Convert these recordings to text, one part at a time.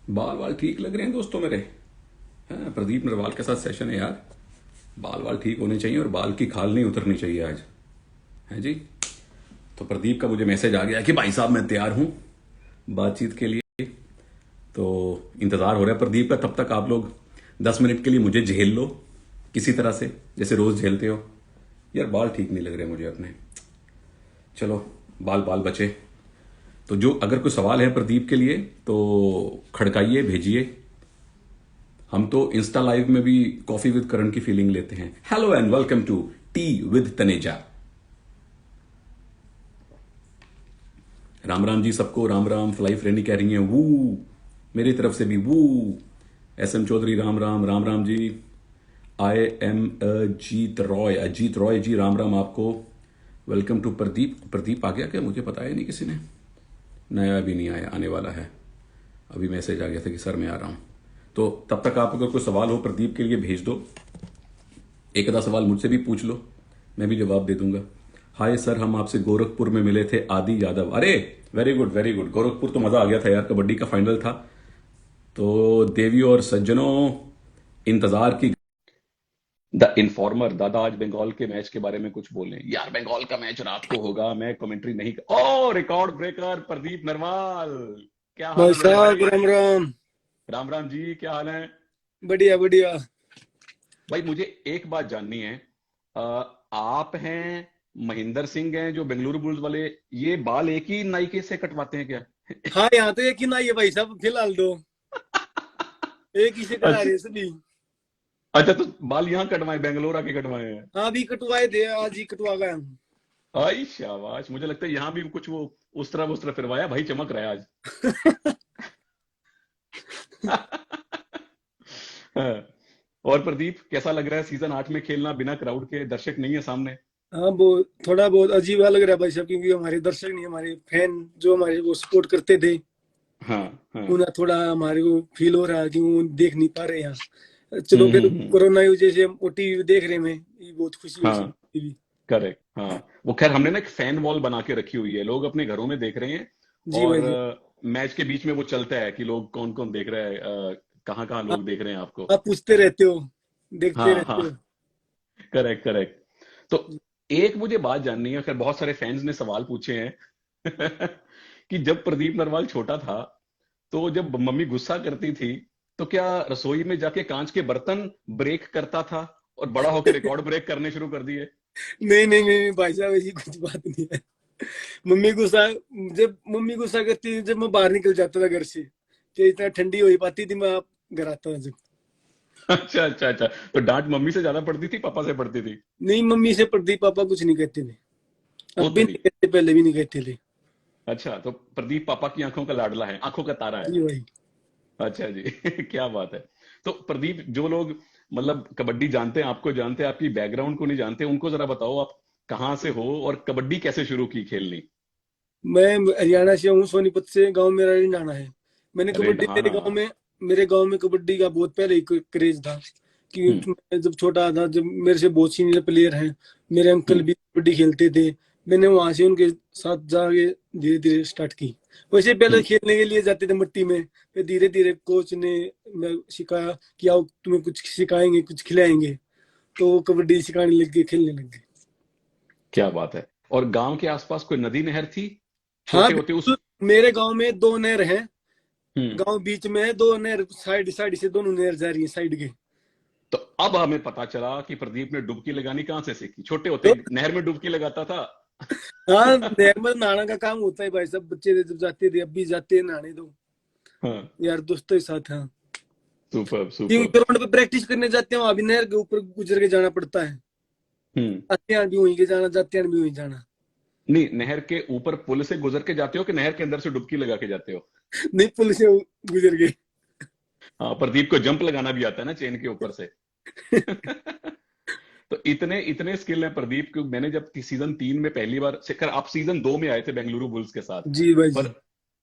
बाल वाल ठीक लग रहे हैं दोस्तों मेरे। हाँ, प्रदीप नरवाल के साथ सेशन है यार। बाल वाल ठीक होने चाहिए और बाल की खाल नहीं उतरनी चाहिए आज। है जी। तो प्रदीप का मुझे मैसेज आ गया कि भाई साहब मैं तैयार हूं बातचीत के लिए। तो इंतजार हो रहा है प्रदीप का। तब तक आप लोग 10 मिनट के लिए मुझे झेल लो किसी तरह से, जैसे रोज झेलते हो। यार बाल ठीक नहीं लग रहे मुझे अपने। चलो, बाल बाल बचे। तो जो अगर कोई सवाल है प्रदीप के लिए तो खड़काइए, भेजिए। हम तो इंस्टा लाइव में भी कॉफी विद करण की फीलिंग लेते हैं। Hello and welcome to tea with Taneja. Ram Ram ji सबको, राम राम। फ्लाई फ्रेंडी कह रही हैं वू, मेरी तरफ से भी वू। S M Chaudhary Ram Ram, Ram Ram ji. I am Ajit Roy, Ajit Roy ji Ram Ram आपको। Welcome to Pradeep. प्रदीप आ गया क्या? मुझे बताया नहीं किसी ने। नया भी नहीं आया, आने वाला है। अभी मैसेज आ गया था कि सर मैं आ रहा हूं। तो तब तक आप अगर कोई सवाल हो प्रदीप के लिए भेज दो। एक आधा सवाल मुझसे भी पूछ लो, मैं भी जवाब दे दूंगा। हाय सर, हम आपसे गोरखपुर में मिले थे, आदि यादव। अरे very good very good. Gorakhpur तो मजा आ गया था यार, कबड्डी का फाइनल था। तो देवियों और सज्जनों, इंतजार की। द इन्फॉर्मर दादा आज बंगाल के मैच के बारे में कुछ बोलें यार। बंगाल का मैच रात को होगा, मैं कमेंट्री नहीं ओ रिकॉर्ड ब्रेकर प्रदीप नरवाल। क्या हाल भाई है मेरे साहब भाई? राम राम। राम राम जी, क्या हाल है? बढ़िया बढ़िया। भाई मुझे एक बात जाननी है। अ, आप हैं, महेंद्र सिंह हैं जो बेंगलुरु बुल्स वाले, ये बाल एक ही नाई से कटवाते हैं क्या? हाँ, यहाँ तो एक ही ना, ये भाई साहब फिलहाल दो एक ही से करा अच्छा। रहे सभी। अच्छा, तो बाल यहाँ कटवाए, बेंगलोर आके कटवाए हैं? हाँ, अभी कटवाए थे, आज ही कटवा गए हम। आई शाबाश। मुझे लगता है यहाँ भी कुछ वो उस तरह फिरवाया भाई, चमक रहा है आज। हाँ। और प्रदीप कैसा लग रहा है सीजन 8 में खेलना बिना क्राउड के? दर्शक नहीं है सामने। हाँ, वो थोड़ा बहुत अजीब लग रहा है भाई साहब, क्योंकि हमारे दर्शक नहीं, हमारे फैन जो हमारे को सपोर्ट करते थे, हाँ हाँ। उन्हें थोड़ा हमारे को फील हो रहा है कि वो देख नहीं पा रहे यहाँ। चलो फिर हम्म। कोरोना की वजह से हम ओटीवी देख रहे हैं, ये बहुत खुशी हुई हाँ, सुन। करेक्ट। हाँ, वो खैर हमने ना एक फैन वॉल बना के रखी हुई है, लोग अपने घरों में देख रहे हैं। जी भाई और जी। मैच के बीच में वो चलता है कि लोग कौन कौन देख रहे हैं, कहाँ कहाँ आप लोग देख रहे हैं आपको। आप पूछते रहते हो, देखते हाँ हाँ। रहते हो। Correct correct. तो एक मुझे बात जाननी है, खैर बहुत सारे फैंस ने सवाल पूछे हैं कि जब प्रदीप नरवाल छोटा था तो जब मम्मी गुस्सा करती थी तो क्या रसोई में जाके कांच के बर्तन ब्रेक करता था और बड़ा होकर रिकॉर्ड ब्रेक करने शुरू कर दिए? नहीं नहीं नहीं भाई साहब, ऐसी कुछ बात नहीं है। मम्मी गुस्सा जब मम्मी गुस्सा करती थी, जब मैं बाहर निकल जाता था घर से, तो इतना ठंडी हो ही पाती थी, मैं घर आता था जब। अच्छा अच्छा अच्छा। तो डांट मम्मी से ज्यादा पड़ती थी पापा से पड़ती थी? नहीं, मम्मी से प्रदीप पापा कुछ नहीं कहते थे। ओ अब भी तेरी। नहीं कहते, पहले भी नहीं कहते थे। अच्छा, तो प्रदीप पापा की आंखों का लाडला है, आंखों का तारा है। जी भाई। अच्छा जी। क्या बात है। तो प्रदीप, जो लोग मतलब कबड्डी जानते हैं, आपको जानते हैं, आपकी बैकग्राउंड को नहीं जानते, उनको जरा बताओ आप कहाँ से हो और कबड्डी कैसे शुरू की खेलनी? मैं हरियाणा से हूँ, सोनीपत से, गांव मेरा रिंडाना है। मैंने अरे कबड्डी, हाँ हाँ। मेरे गांव में कबड्डी का बहुत पहले ही क्रेज था। हम्म क्योंकि मैं जब छोटा था, जब मेरे से बहुत सीनियर प्लेयर हैं, मेरे अंकल हम्म भी कबड्डी खेलते थे। मैंने वहां से उनके साथ जाके धीरे धीरे स्टार्ट की। वैसे पहले हम्म। खेलने के लिए जाते थे मिट्टी में, फिर धीरे धीरे कोच ने मैं सिखाया कि आओ तुम्हें कुछ सिखाएंगे, कुछ खिलाएंगे। तो कबड्डी सिखाने लग गए, खेलने लग गए। क्या बात है। और गांव के आसपास कोई नदी नहर थी हाँ छोटे होते उस? बिल्कुल, मेरे गांव में दो नहर हैं। हम्म। गांव बीच में है, दो नहर साइड साइड से, दोनों नहर जा रही है साइड के। तो अब हमें पता चला कि प्रदीप ने डुबकी लगानी कहाँ से सीखी। छोटे होते तो नहर में डुबकी लगाता था। हाँ, नहर में नहाना का काम होता है भाई, सब बच्चे थे जब जाते थे, अब भी जाते हैं नहाने तो, हाँ। यार दोस्तों के साथ। हाँ, सुपर क्योंकि सुपर। ग्राउंड पे प्रैक्टिस करने जाते हैं, वहां भी नहर के ऊपर गुजर के जाना पड़ता है। हम्म। आते हैं भी वहीं के जाना, जाते हैं भी वहीं जाना। नहीं, नहर के ऊपर पुल से गुजर के जाते हो कि नहर के अंदर से डुबकी लगा के जाते हो? नहीं, पुल से गुजर गए। हाँ, प्रदीप को जंप लगाना भी आता है ना चेन के ऊपर से। तो इतने इतने स्किल है प्रदीप को। मैंने जब सीजन 3 में पहली बार शेखर, आप सीजन 2 में आए थे बेंगलुरु बुल्स के साथ। जी भाई पर जी।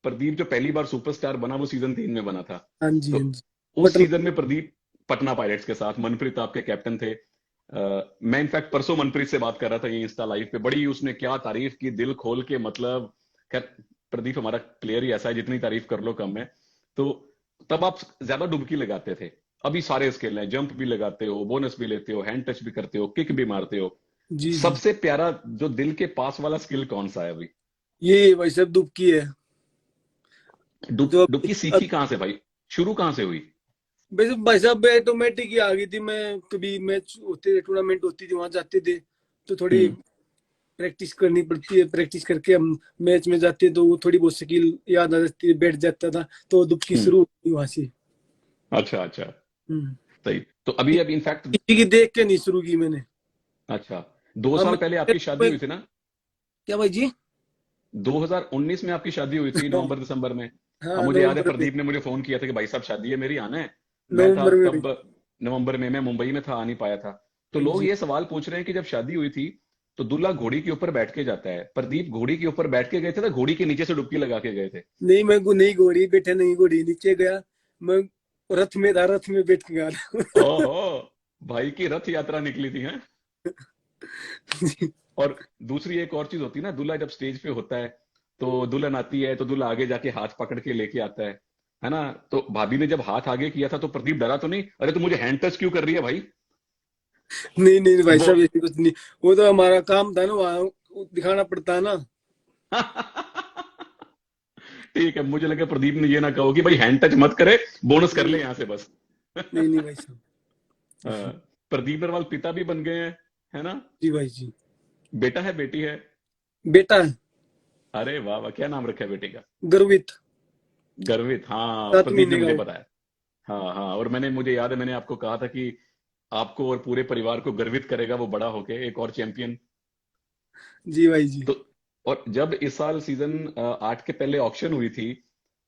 प्रदीप जो पहली बार सुपरस्टार बना वो सीजन 3 में बना था। हाँ जी तो हाँ जी। उस पटना। सीजन में प्रदीप पटना पायरेट्स के साथ, मनप्रीत आपके कैप्टन थे। मैं इनफैक्ट परसों मनप्रीत से बात कर रहा था ये इंस्टा लाइव पे, बड़ी उसने क्या तारीफ की दिल खोल के। मतलब खैर, प्रदीप हमारा प्लेयर ही ऐसा है, जितनी तारीफ कर लो कम है। तो तब आप ज्यादा डुबकी लगाते थे। अभी सारे स्किल हैं, जंप भी लगाते हो, बोनस भी लेते हो, हैंड टच भी करते हो, किक भी मारते हो। जी जी। सबसे प्यारा जो दिल के पास वाला स्किल कौन सा है अभी? ये भाई साहब दुबकी है। जो डुबकी सीखी कहाँ से भाई? शुरू कहाँ से हुई? वैसे भाई साहब ऑटोमेटिक ही आ गई थी। मैं कभी मैच होते थे, टूर्नामेंट होती थी, वहां जाते थे तो थोड़ी हम्म। प्रैक्टिस करनी पड़ती है। प्रैक्टिस करके हम मैच में जाते तो वो थोड़ी बहुत स्किल याद आ जाती है, बैठ जाता था, तो दुबकी हम्म। शुरू हुई वहां से। अच्छा अच्छा। हम्म। सही। तो अभी इनफैक्ट, किसी की देख के नहीं शुरू की मैंने। अच्छा, दो अब साल पहले आपकी शादी मैं हुई थी ना? क्या भाई जी? 2019 में आपकी शादी हुई थी, नवंबर दिसंबर में। अब हाँ मुझे याद है नवंबर में। प्रदीप ने मुझे फोन किया था कि भाई साहब शादी है मेरी, आना है। मैं था नवंबर में हुई। तब नवंबर में, मैं मुंबई में था, आ नहीं पाया था। तो लोग जी। ये सवाल पूछ रहे हैं कि जब शादी हुई थी तो दूल्हा घोड़ी के ऊपर बैठ के जाता है, प्रदीप घोड़ी के ऊपर बैठ के गए थे ना, घोड़ी के नीचे से डुबकी लगा के गए थे? नहीं मैं नहीं घोड़ी बैठे, नहीं घोड़ी नीचे गया। मैं रथ में था, रथ में बैठ के गया था। ओहो, भाई की रथ यात्रा निकली थी हैं। और दूसरी एक और चीज होती है ना, दूल्हा जब स्टेज पे होता है तो दुल्हन आती है तो दूल्हा आगे जाके हाथ पकड़ के लेके आता है ना? तो भाभी ने जब हाथ आगे किया था तो प्रदीप डरा तो नहीं, अरे तू मुझे हैंड टच क्यों कर रही है भाई? नहीं नहीं भाई वो साहब ऐसी कुछ नहीं। वो तो हमारा काम था ना, वहाँ दिखाना पड़ता है ना। ठीक है, मुझे लगा प्रदीप ने ये ना कहो कि भाई हैंड टच मत करे, बोनस कर नहीं ले यहां से बस। नहीं नहीं भाई साहब। हाँ, प्रदीप नरवाल पिता भी बन गए हैं, है ना? जी भाई जी। बेटा है, बेटी है? बेटा है। अरे वाह वाह, क्या नाम रखा है बेटे का? गर्वित। गर्वित, हाँ, सात प्रदीप ने महीने का मुझे वो। बताया। हाँ हाँ, और मुझे याद है मैंने आपको कहा था कि आपको और पूरे परिवार को गर्वित करेगा वो बड़ा होके एक और चैंपियन। जी भाई जी। तो और जब इस साल सीजन 8 के पहले ऑक्शन हुई थी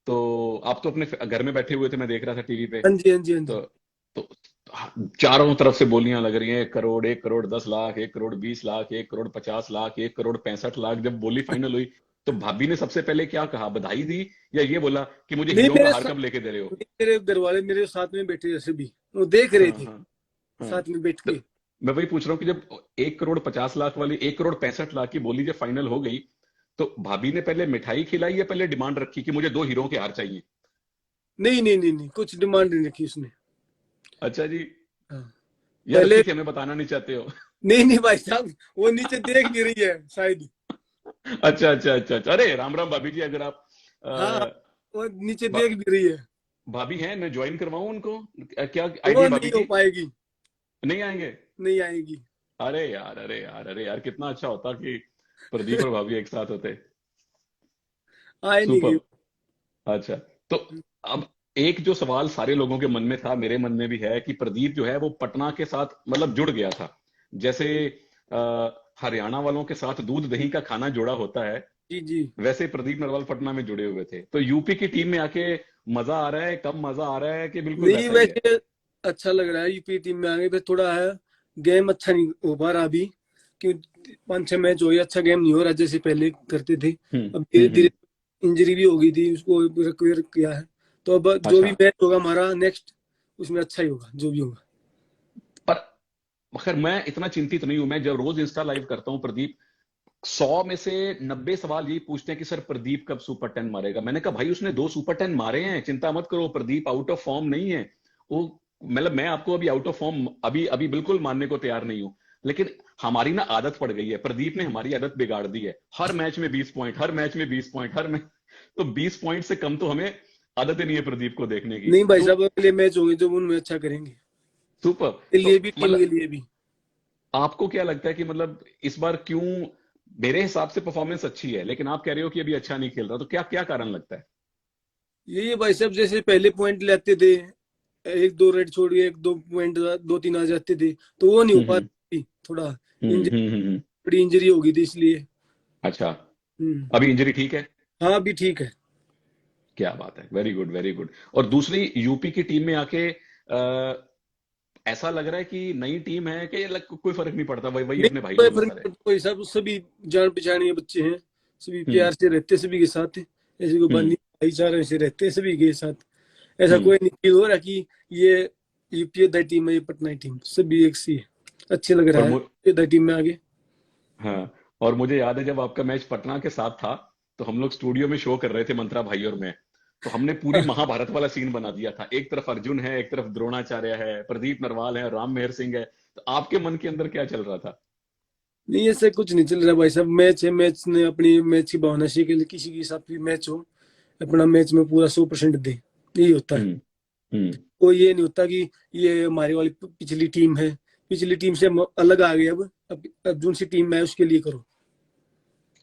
तो आप तो अपने घर में बैठे हुए थे, मैं देख रहा था टीवी पे। हाँ जी हाँ जी हाँ तो जी। तो चारों तरफ से बोलियां लग रही हैं, 1 करोड़, 1 करोड़ 10 लाख, 1 करोड़ 20 लाख, 1 करोड़ 50 लाख, 1 करोड़ 65 लाख। जब बोली फाइनल हुई तो भाभी ने सबसे पहले क्या कहा, बधाई दी या ये बोला कि मुझे नहीं हीरों का हार कब लेके दे रहे हो? मेरे घर वाले मेरे साथ में बैठे जैसे भी वो देख रहे हाँ थे, हाँ हाँ। साथ में बैठ तो के। मैं वही पूछ रहा हूँ कि जब 1 करोड़ 50 लाख वाली 1 करोड़ 65 लाख की बोली जब फाइनल हो गई तो भाभी ने पहले मिठाई खिलाई या पहले डिमांड रखी कि मुझे 2 हीरो के हार चाहिए? नहीं नहीं नहीं नहीं, कुछ डिमांड नहीं रखी उसने। अच्छा जी। हाँ। या पहले। रखी थी, हमें बताना नहीं चाहते हो? नहीं नहीं भाई साहब, वो नीचे देख नहीं रही है शायद। अच्छा अच्छा अच्छा अच्छा। अरे राम राम भाभी जी, अगर आप हाँ हाँ, अ, वो नीचे भा, देख भी रही है। भाभी हैं, मैं ज्वाइन करवाऊं उनको? क्या आईडी वो है भाभी नहीं हो की? पाएगी। नहीं आएंगे? नहीं आएगी। अरे यार, अरे यार, अरे यार, कितना अच्छा होता कि प्रदीप और भाभी एक साथ होते। आए नहीं गई। सुपर। अच्छा, तो अब एक जो सवाल सारे लोगों के मन में था, मेरे मन में भी है कि प्रदीप जो है वो पटना के साथ मतलब जुड़ गया था, जैसे आ, हरियाणा वालों के साथ दूध दही का खाना जुड़ा होता है, जी जी। वैसे प्रदीप नरवाल पटना में जुड़े हुए थे। तो यूपी की टीम में आके मजा आ रहा है, कम मजा आ रहा है कि बिल्कुल नहीं वैसा ही है? वैसे अच्छा लग रहा है, यूपी टीम में आगे पे थोड़ा है। गेम अच्छा नहीं हो पा रहा अभी, क्यों 5-6 मैच हो गए, अच्छा गेम नहीं हो रहा जैसे पहले करते थे। अब धीरे हम्म। धीरे इंजरी भी हो गई थी, उसको रिकवर किया है। तो अब जो भी अच्छा, मैच होगा हमारा नेक्स्ट, उसमें अच्छा ही होगा जो भी होगा। पर खैर मैं इतना चिंतित नहीं हूं। मैं जब रोज इंस्टा लाइव करता हूं प्रदीप, 100 में से 90 सवाल यही पूछते हैं कि सर प्रदीप कब सुपर 10 मारेगा। मैंने कहा भाई उसने 2 सुपर 10 मारे हैं, चिंता मत करो, प्रदीप आउट ऑफ फॉर्म नहीं है। वो मतलब मैं आपको अभी आउट ऑफ फॉर्म अभी अभी बिल्कुल मानने को तैयार नहीं हूं, लेकिन हमारी ना आदत पड़ गई है, प्रदीप ने हमारी आदत बिगाड़ दी है, हर मैच में 20 पॉइंट, हर मैच में 20 पॉइंट, हर मैच। तो 20 पॉइंट से कम तो हमें आदत ही नहीं है प्रदीप को देखने की। नहीं भाई तो साहब, अगले मैच होंगे जो उनमें अच्छा करेंगे, सुपर। के तो लिए भी टीम के मतलब लिए भी। आपको क्या लगता है कि मतलब इस बार क्यों? मेरे हिसाब से परफॉर्मेंस अच्छी है, लेकिन आप कह रहे हो कि अभी अच्छा नहीं खेल रहा, तो क्या क्या कारण लगता है? यही है भाई साहब, जैसे पहले पॉइंट लेते थे, एक दो रेड छोड़ के एक दो पॉइंट, दो तीन आ जाते थे, तो वो नहीं हो पा हम्म रही थोड़ा। हम्म। बड़ी इंजरी हो गई थी इसलिए। अच्छा, हम्म। अभी इंजरी ठीक है? हाँ अभी ठीक है। क्या बात है, वेरी गुड वेरी गुड। और दूसरी यूपी की टीम में आके ऐसा लग रहा है कि नई टीम है कि कोई फर्क नहीं पड़ता, वही वही नहीं अपने भाई कोई लोग फर्क नहीं सारे? पड़ता, कोई सब सभी जान पहचान के बच्चे हैं, सभी हम्म प्यार से रहते सभी के साथ। ऐसे कोई हम्म बानी भाईचारे से रहते सभी के साथ। ऐसा हम्म। कोई नहीं फील हो रहा कि ये यूपी दा टीम है, ये पटना की टीम, सभी एक सी है। अच्छे लग और रहा है ये दा टीम में आगे। हाँ, और मुझे याद है जब आपका मैच पटना के साथ था तो हम लोग स्टूडियो में शो कर रहे थे, मंत्रा भाई और मैं। तो हमने पूरी महाभारत वाला सीन बना दिया था, एक तरफ अर्जुन है, एक तरफ द्रोणाचार्य है, प्रदीप नरवाल है, राम मेहर सिंह है। तो आपके मन के अंदर क्या चल रहा था? नहीं, ऐसे कुछ नहीं चल रहा भाई साहब। मैच है, मैच ने अपनी मैच की भावना से, के लिए किसी के साथ भी मैच हो, अपना मैच में पूरा 100% दे, यही होता है। हम्म। हम्म। कोई ये नहीं होता कि ये हमारी वाली पिछली टीम है, पिछली टीम से हम अलग आ गए, अब जोन सी टीम में है उसके लिए करो।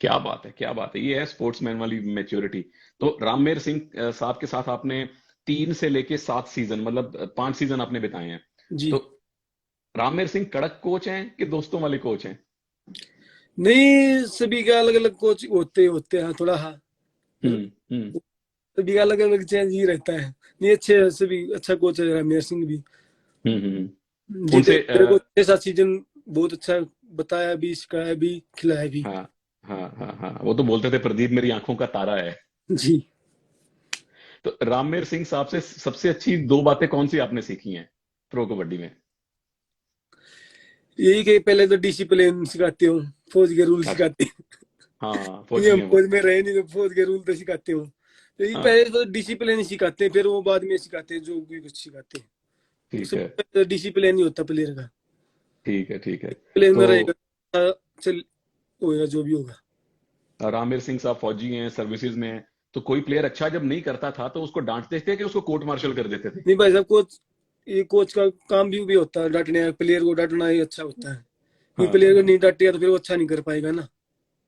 क्या बात है, क्या बात है, ये है स्पोर्ट्समैन वाली मैच्योरिटी। तो राममेर सिंह साहब के साथ आपने 3 से लेके 7 सीजन, मतलब 5 सीजन आपने बिताए हैं। जी। तो राममेर सिंह कड़क कोच हैं कि दोस्तों वाले कोच हैं? नहीं, सभी का अलग अलग कोच होते होते हैं थोड़ा, हाँ। हम्म। हम्म। सभी का अलग अलग चेंज ही रहता है। नहीं, अच्छे सभी, अच्छा कोच है रणवीर सिंह भी। जीते उनसे मेरे को 6-7 सीजन बहुत अच्छा बताया भी, सिखाया भी, खिलाया भी। हाँ हाँ हाँ हाँ, वो तो बोलते थे प्रदीप मेरी आंखों का तारा है। जी। तो राममेर सिंह साहब से सबसे अच्छी 2 बातें कौन सी आपने सीखी हैं प्रो कबड्डी में? यही कि पहले तो डिसिप्लिन सिखाते हो, फौज के रूल अच्छा। सिखाते हैं। हाँ, ये फौजी हम हैं वो। फौज में रहे नहीं तो फौज के रूल तो सिखाते हो। तो ये हाँ। पहले तो डिसिप्लिन ही सिखाते हैं, फिर वो बाद में सिखाते हैं जो भी कुछ सिखाते हैं। ठीक है। सबसे पहले डिसिप्लिन ही होता प्लेयर का। ठीक है। ठीक है। डिसिप्लिन तो में रहेगा, चल होएगा जो भी होगा। रामवीर सिंह साहब फौजी हैं, सर्विसेज में हैं, तो कोई प्लेयर अच्छा जब नहीं करता था तो उसको डांटते थे कि उसको कोर्ट मार्शल कर देते थे? नहीं भाई साहब, कोच, ये कोच का काम भी होता है डांटने, प्लेयर को डांटना ही अच्छा होता है। ये हाँ प्लेयर को हाँ। नहीं डांटेगा तो फिर वो अच्छा नहीं कर पाएगा ना।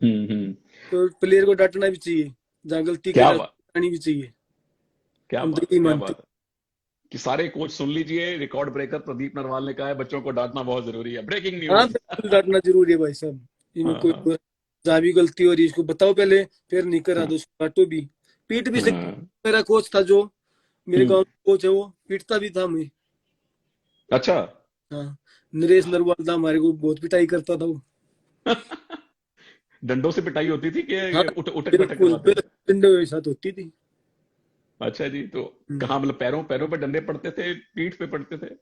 हम्म। तो प्लेयर को डांटना भी चाहिए, जहाँ गलती क्या करे बात, डांटनी भी चाहिए। क्या हम तो बात है, यही क्या मानते बात है। कि सारे कोच सुन लीजिए, रिकॉर्ड ब्रेकर प्रदीप नरवाल ने कहा है बच्चों को डांटना बहुत जरूरी है, ब्रेकिंग हैं। हाँ, न्यूज। बिल्कुल डांटना जरूरी है भाई साहब। इसमें हाँ कोई हाँ जहाँ भी गलती हो रही है इसको बताओ पहले, फिर नहीं करा हाँ तो उसको डांटो भी, पीट भी सकते। हाँ। मेरा कोच था जो, मेरे हम्म। गांव का कोच है, वो पीटता भी था हमें। अच्छा। हाँ, नरेश नरवाल था हमारे को, बहुत पिटाई करता था वो। डंडों से पिटाई होती थी हाँ, कि उठक बैठक बिल्कुल करवाते थे? बिल्कुल, डंडे के साथ होती थी। अच्छा जी, तो हम्म। कहाँ, मतलब पैरों पैरों पे डंडे पड़ते थे, पीठ पे पड़ते थे?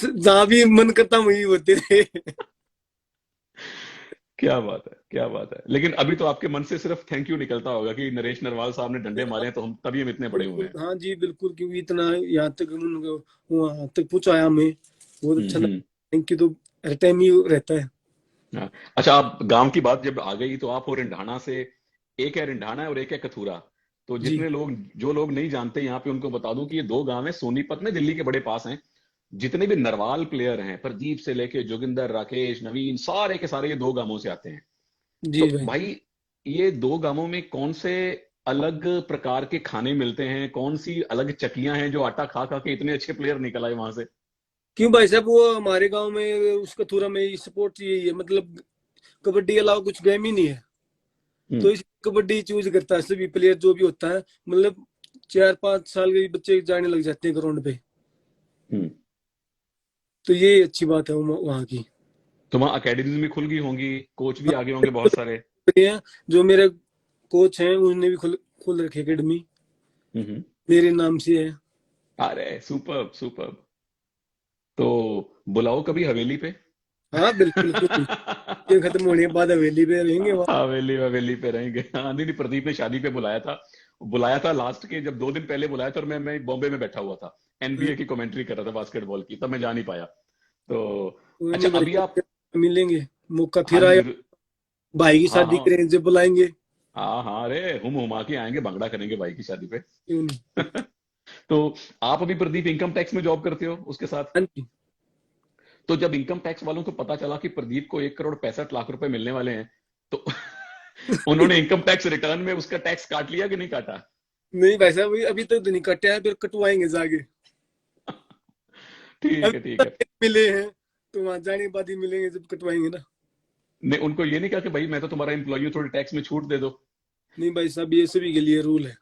जहाँ भी मन करता वही होते थे। क्या बात है, क्या बात है। लेकिन अभी तो आपके मन से सिर्फ थैंक यू निकलता होगा कि नरेश नरवाल साहब ने डंडे मारे हैं तो हम तभी हम इतने बड़े हुए बिल्कुल, हैं। हाँ जी बिल्कुल, क्योंकि इतना यहाँ तक उनको, वहाँ तक पहुंचाया हमें, बहुत अच्छा लगा। हम्म। थैंक यू तो हर टाइम ही रहता है। हाँ। अच्छा, आप गांव की बात जब आ गई तो आप हो रिंढाणा से, एक है रिंढाणा और एक है कथूरा। तो जी। जितने लोग, जो लोग नहीं जानते यहाँ पे उनको बता दूं कि ये 2 गांव हैं, सोनीपत में, दिल्ली के बड़े पास हैं। जितने भी नरवाल प्लेयर हैं, प्रदीप से लेके जोगिंदर, राकेश, नवीन, सारे के सारे ये 2 गांवों से आते हैं। जी तो भाई। भाई, ये 2 गांवों में कौन से अलग प्रकार के खाने मिलते हैं, कौन सी अलग चक्कियां हैं जो आटा खा खा के इतने अच्छे प्लेयर निकल आए वहां से? क्यों भाई साहब, वो हमारे गांव में उसका थूरा में स्पोर्ट्स यही है, मतलब कबड्डी के अलावा कुछ गेम ही नहीं है। हम्म। तो इस कबड्डी चूज करता है सभी प्लेयर जो भी होता है, मतलब 4-5 साल के बच्चे जाने लग जाते हैं ग्राउंड पे। हम्म। तो ये अच्छी बात है वहाँ की। तो वहाँ अकेडमीज भी खुल गई होंगी, कोच भी आगे होंगे बहुत सारे? हैं, जो मेरे कोच हैं उन्होंने भी खुल खुल रखी एकेडमी, हम्म। मेरे नाम से है। अरे सुपर सुपर। तो बुलाओ कभी हवेली पे। हाँ बिल्कुल, क्यों नहीं। ये खत्म होने के बाद हवेली पे रहेंगे वहाँ। हवेली हवेली पे रहेंगे। हाँ, नहीं नहीं, प्रदीप ने शादी पे बुलाया था। बुलाया था लास्ट के, जब 2 दिन पहले बुलाया था, और मैं बॉम्बे में बैठा हुआ था, एनबीए की कमेंट्री कर रहा था बास्केटबॉल की, तब मैं जा नहीं पाया। तो कोई अच्छा, नहीं अभी आप, भाई, मिलेंगे, मौका हाँ फिर जी आया। जरूर। भाई की हाँ शादी हाँ करेंगे जब बुलाएंगे। हाँ हाँ, अरे हम हुमा के आएंगे, भंगड़ा करेंगे भाई की शादी पे। क्यों नहीं। तो आप अभी प्रदीप इनकम टैक्स में जॉब करते हो उसके साथ? हाँ जी। तो जब इनकम टैक्स वालों को पता चला कि प्रदीप को 1 करोड़ 65 लाख रुपए मिलने वाले हैं, तो उन्होंने इनकम टैक्स रिटर्न में उसका टैक्स काट लिया कि नहीं काटा? नहीं भाई साहब, अभी अभी तक तो नहीं कटे हैं, फिर कटवाएंगे जाके। ठीक अभी है, ठीक है। तक मिले हैं, तो वहां जाने के बाद ही मिलेंगे जब कटवाएंगे ना। ने उनको ये नहीं कहा कि भाई मैं तो तुम्हारा एम्प्लॉय हूँ, थोड़ी टैक्स में छूट दे दो? नहीं भाई साहब, ये सभी के लिए रूल है।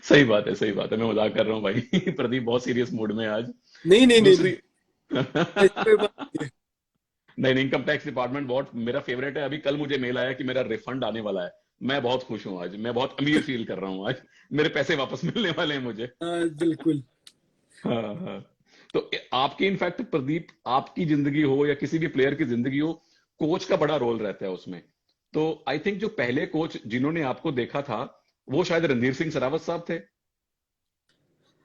सही बात है, सही बात है, मैं मजाक कर रहा हूँ भाई। प्रदीप बहुत सीरियस मूड में है आज। नहीं नहीं नहीं नहीं, दूसरी ऐसी कोई बात नहीं है। नहीं नहीं, इनकम टैक्स डिपार्टमेंट बहुत मेरा फेवरेट है। अभी कल मुझे मेल आया कि मेरा रिफंड आने वाला है। मैं बहुत खुश हूँ आज, मैं बहुत अमीर फील कर रहा हूँ आज। मेरे पैसे वापस मिलने वाले हैं मुझे। हाँ बिल्कुल। हाँ हाँ। तो आपकी, इनफैक्ट प्रदीप, आपकी जिंदगी हो या किसी भी प्लेयर की जिंदगी हो, कोच का बड़ा रोल रहता है उसमें। तो आई थिंक जो पहले कोच जिन्होंने आपको देखा था वो शायद रणधीर सिंह सरावत साहब थे।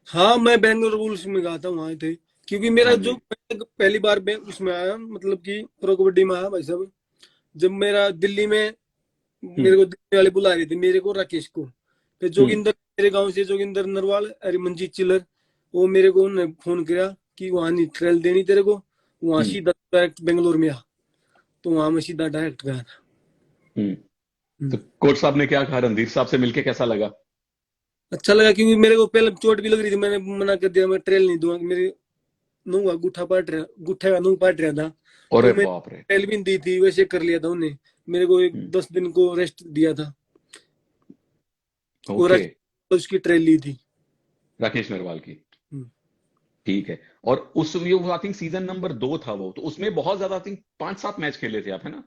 हाँ, मैं बैंगलोर बुल्स में गया था वहां थे, क्योंकि मेरा हाँ जो जी। मैं पहली बार उसमें आया, मतलब कि प्रो कबड्डी में आया भाई साहब, जब मेरा दिल्ली में, मेरे हम्म। को दिल्ली वाले बुला रहे थे, मेरे को, राकेश को, फिर हम्म। जोगिंदर, मेरे गांव से जोगिंदर नरवाल, अरे मंजीत चिल्लर, वो मेरे को उन्होंने फोन किया कि वहां नहीं ट्रायल देनी तेरे को, वहां हम्म। सीधा डायरेक्ट बेंगलोर में आ। तो वहां मैं सीधा डायरेक्ट गया था। हम्म। तो हम्म। कोच साहब ने क्या कहा, रणधीर साहब से मिलके कैसा लगा? अच्छा लगा, क्योंकि मेरे को पहले चोट भी लग रही थी, मैंने मना कर दिया, मैं ट्रेल नहीं दूंगा, मेरे नूंगा गुठा पाट रहा, गुठे का नूंग पाट रहा था। अरे तो मैं बाप रे। ट्रेल भी नहीं दी थी, वैसे कर लिया था उन्हें, मेरे को एक हम्म। 10 दिन को रेस्ट दिया था। और ओके। उसकी ट्रेल ली थी। राकेश नरवाल की। हम्म। ठीक है। और उस वो आई थिंक सीजन नंबर 2 था वो, तो उसमें बहुत ज्यादा आई थिंक 5-7 मैच खेले थे आप, है ना?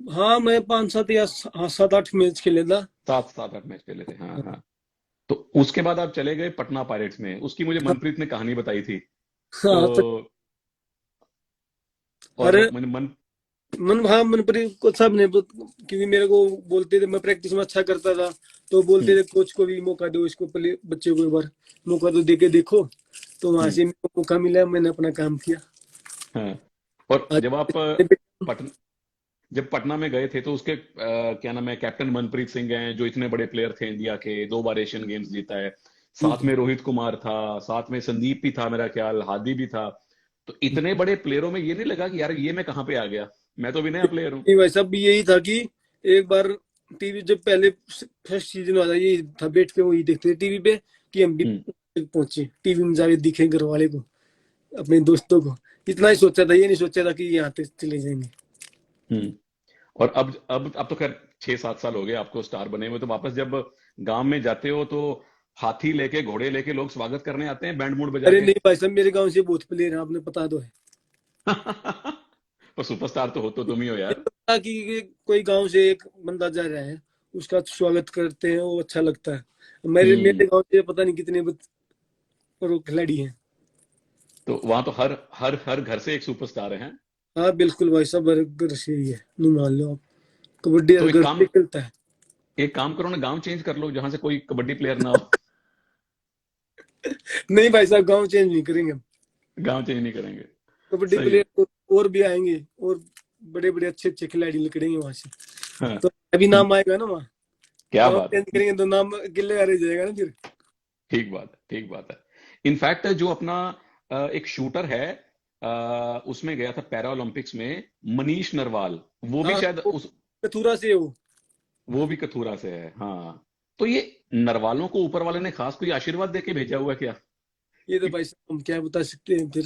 हाँ, मैं 5-7 या हाँ 7-8 मैच खेले था। 7-8 मैच खेले थे, हाँ हाँ। तो उसके बाद आप चले गए पटना पायरेट्स में, उसकी मुझे हाँ मनप्रीत ने कहानी बताई थी। तो हाँ, और अरे मन मन हाँ, मनप्रीत को सब ने क्योंकि मेरे को बोलते थे, मैं प्रैक्टिस में अच्छा करता था, तो बोलते हम्म। थे कोच को भी मौका दो, इसको पहले बच्चे को एक बार मौका तो दे के देखो। तो वहां हम्म। से मेरे को मौका मिला, मैंने अपना काम किया। हाँ। और आज जब आप पटना जब पटना में गए थे तो उसके क्या नाम है, कैप्टन मनप्रीत सिंह हैं जो इतने बड़े प्लेयर थे, इंडिया के 2 बार एशियन गेम्स जीता है। साथ में रोहित कुमार था, साथ में संदीप भी था, मेरा ख्याल हादी भी था। तो इतने बड़े प्लेयरों में ये नहीं लगा कि यार ये मैं कहाँ पे आ गया, मैं तो भी नया प्लेयर हूँ? नहीं भाई साहब, भी यही था कि एक बार टीवी जब पहले फर्स्ट सीजन वाला यही था, बैठ के वही देखते थे टीवी पे, कि हम भी हम्म। पहुंचे टीवी में जाके दिखे घर वाले को, अपने दोस्तों को। इतना ही सोचा था, ये नहीं सोचा था कि यहाँ पे चले जाएंगे। हम्म। और अब तो खैर 6-7 साल हो गए आपको स्टार बने हुए, तो वापस जब गांव में जाते हो तो हाथी लेके घोड़े लेके लोग स्वागत करने आते हैं बैंड मूड बजा अरे के? नहीं भाई साहब, मेरे गांव से बहुत प्लेयर हैं, आपने पता तो है। पर सुपरस्टार तो तुम ही हो ये यार। पता कि कोई गांव से एक बंदा जा रहा है, उसका स्वागत करते हैं, वो अच्छा लगता है। मेरे हम्म। मेरे गांव से पता नहीं कितने प्रो खिलाड़ी हैं। तो वहां तो हर हर हर घर से एक सुपरस्टार है, हैं? हाँ बिल्कुल भाई साहब, हर घर से ही है, नहीं मान लो आप, कबड्डी हर तो एक घर काम से खेलता है। एक काम करो ना, गांव चेंज कर लो जहां से कोई कबड्डी प्लेयर ना हो। नहीं भाई साहब, गांव चेंज नहीं करेंगे हम। गांव चेंज नहीं करेंगे। कबड्डी सही है। प्लेयर और भी आएंगे, और बड़े बड़े अच्छे अच्छे खिलाड़ी निकलेंगे वहां से। हाँ। तो अभी नाम आएगा ना वहाँ, क्या गाँव बात चेंज है। करेंगे तो नाम अकेले आ रह जाएगा ना फिर। ठीक बात है, ठीक बात है। इनफैक्ट जो अपना एक शूटर है, उसमें गया था पैरा ओलंपिक्स में, मनीष नरवाल, वो भी हाँ, शायद वो उस कथूरा से है वो। वो भी कथूरा से है, हाँ। तो ये नरवालों को ऊपर वाले ने खास कोई आशीर्वाद देके भेजा हुआ है क्या? ये तो भाई साहब हम क्या बता सकते हैं फिर,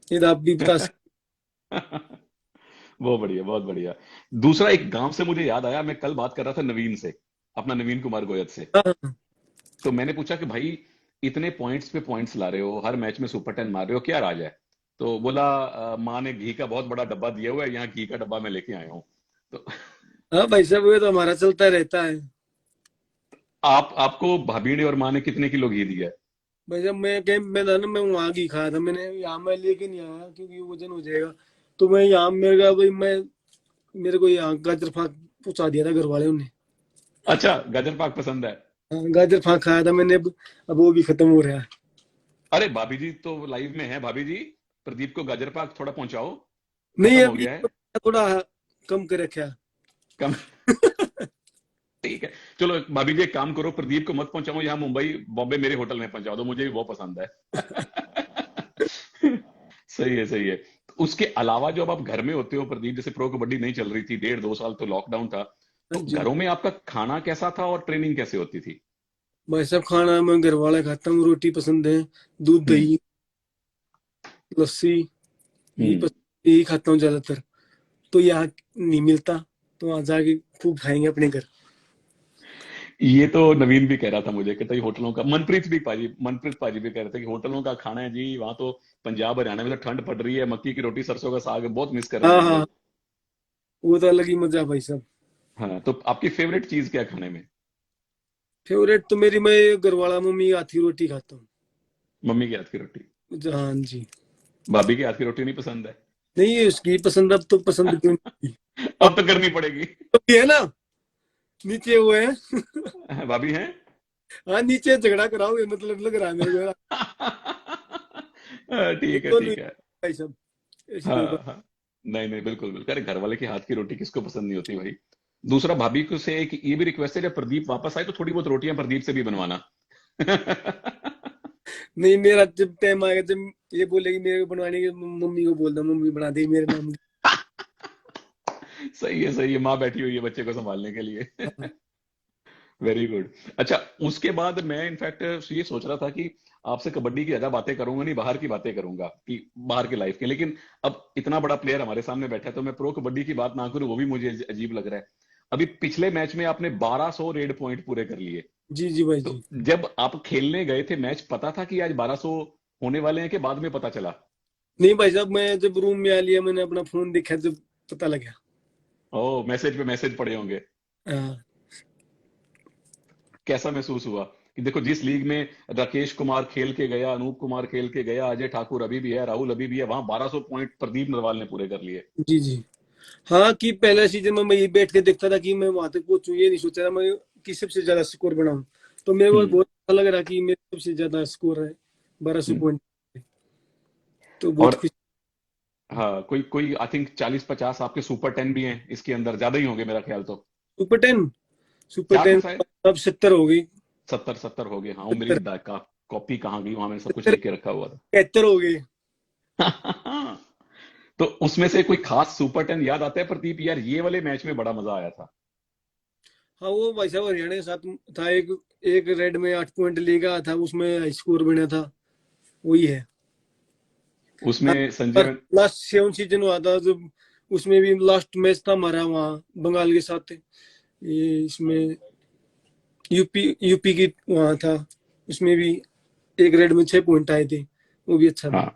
ये तो आप भी बता सकते बहुत बढ़िया, बहुत बढ़िया। दूसरा एक गांव से मुझे याद आया, मैं कल बात कर रहा था नवीन से, अपना नवीन कुमार गोयत से। हैं। हाँ हाँ। तो मैंने पूछा कि भाई इतने पॉइंट्स पे पॉइंट्स ला रहे हो, हर मैच में सुपर 10 मार रहे हो, क्या राज है? तो बोला माँ ने घी का बहुत बड़ा डब्बा दिया हुआ है, यहाँ घी का डब्बा मैं लेके आया हूँ। तो हाँ भाई साहब, ये तो हमारा चलता रहता है। आपको भाभी ने और माँ ने कितने किलो घी दिया है? भाई जब मैं कैंप में था ना, मैं वहां की खाया था मैंने, यहाँ मैं लेके नहीं आया क्योंकि वजन हो जाएगा। तो मैं यहाँ, मेरे का भाई, मैं, मेरे को यहाँ गाजर फाक पहुंचा दिया था घर वाले ने। अच्छा, गाजर पाक पसंद है? हाँ, गाजर फाक खाया था मैंने, अब वो भी खत्म हो रहा है। अरे भाभी जी तो लाइव में है, भाभी जी प्रदीप को गाजर पाक थोड़ा पहुंचाओ, नहीं, खत्म हो अभी गया है। थोड़ा कम कर रखा कम। ठीक है। चलो भाभी जी एक काम करो, प्रदीप को मत पहुंचाओ यहाँ मुंबई बॉम्बे, मेरे होटल में पहुंचा दो, मुझे भी बहुत पसंद है। सही है, सही है। तो उसके अलावा जो अब आप घर में होते हो प्रदीप, जैसे प्रो कबड्डी नहीं चल रही थी 1.5-2 साल तो लॉकडाउन था, हाँ तो जी। घरों में आपका खाना कैसा था और ट्रेनिंग कैसे होती थी? भाई साहब, खाना मैं घर वाला खाता हूँ, रोटी पसंद है, दूध हम्म। दही लस्सी, हम्म। यही खाता हूँ ज्यादातर। तो यहाँ नहीं मिलता, तो वहां जाके खूब खाएंगे अपने घर। ये तो नवीन भी कह रहा था मुझे, कहता ये होटलों का, मनप्रीत पाजी भी कह रहे थे कि होटलों का खाना है जी वहां तो, पंजाब हरियाणा में तो ठंड पड़ रही है, मक्की की रोटी सरसों का साग बहुत मिस कर रहे हैं हाँ हम हाँ, लोग। वो तो अलग ही मजा है भाई साहब। हाँ, तो आपकी फेवरेट चीज क्या है खाने में? फेवरेट तो मेरी, मैं घर वाला मम्मी की हाथ की रोटी खाता हूँ। मम्मी के हाथ की रोटी? हाँ जी। भाभी के हाथ की रोटी नहीं पसंद है? नहीं, उसकी पसंद अब तो पसंद क्यों नहीं? अब तो करनी पड़ेगी। तो ये है ना, नीचे वो है। भाभी हैं। हाँ, नीचे झगड़ा कराओ, ये मतलब लग रहा है मेरे को। ठीक है, दोनों ही ठीक है। भाई साहब, ऐसी कोई बात। हाँ, हाँ। नहीं, नहीं, बिल्कुल, बिल्कुल। अरे घर वाले के हाथ की रोटी किसको पसंद नहीं होती भाई। दूसरा, भाभी को से एक ये भी रिक्वेस्ट है, जब प्रदीप वापस आए तो थोड़ी बहुत रोटियां प्रदीप से भी बनवाना। नहीं, मेरा जब टाइम आएगा, जब ये बोलेगी मेरे को बनवाने की, मम्मी को बोल दो, मम्मी बना दे मेरे नाम की। सही है, सही है। माँ बैठी हुई है बच्चे को संभालने के लिए। हाँ, वेरी गुड। अच्छा, उसके बाद मैं इनफैक्ट ये सोच रहा था कि आपसे कबड्डी की ज्यादा बातें करूंगा नहीं, बाहर की बातें करूंगा कि बाहर की लाइफ की, लेकिन अब इतना बड़ा प्लेयर हमारे सामने बैठा है तो मैं प्रो कबड्डी की बात ना करूं वो भी मुझे अजीब लग रहा है। अभी पिछले मैच में आपने 1200 रेड पॉइंट पूरे कर लिए। जी जी भाई तो जी। जब आप खेलने गए थे मैच, पता था कि आज 1200 होने वाले हैं कि बाद में पता चला? नहीं भाई साहब, मैं जब रूम में आ लिया, मैंने अपना फोन देखा, जब पता लगा। ओ, मैसेज पे मैसेज पड़े होंगे। हाँ कैसा महसूस हुआ कि देखो जिस लीग में राकेश कुमार खेल के गया, अनूप कुमार खेल के गया, अजय ठाकुर अभी भी है, राहुल अभी भी है, वहां 1200 पॉइंट प्रदीप नरवाल ने पूरे कर लिए। जी जी। हाँ, कि पहले सीजन में मैं ये बैठ के देखता था कि मैं वहां तक पहुंचूं, ये नहीं सोचा था मैं कि सबसे ज्यादा स्कोर बनाऊं। तो मेरे को हम्म। बहुत अच्छा लग रहा कि मेरा सबसे ज्यादा स्कोर है 1200 हम्म। पॉइंट। तो बहुत और खुशी। हाँ, कोई कोई आई थिंक 40-50 आपके सुपर 10 भी हैं इसके अंदर, ज्यादा ही होंगे मेरा ख्याल तो। सुपर 10, सुपर क्या था 10 शायद? अब 70 हो गई। 70-70 हो गए। हाँ, वो मेरी 70, कॉपी कहाँ गई, वहां मैंने सब कुछ 70, लिख के रखा हुआ 71 हो गई। था। तो उसमें से कोई खास सुपर 10 याद आता है प्रदीप, यार ये वाले मैच में बड़ा मजा आया था? हाँ, वो भाई साहब हरियाणा के साथ था, एक एक रेड में 8 पॉइंट लेगा था, उसमें हाई स्कोर बना था, वही है। हाँ, उसमें पर संजय। लास्ट 7 सीजन हुआ था जब, उसमें भी लास्ट मैच था हमारा वहाँ बंगाल के साथ, ये इसमें यूपी यूपी की वहाँ था, उसमें भी एक रेड में 6 पॉइंट आए थे, वो भी अच्छा था। हाँ,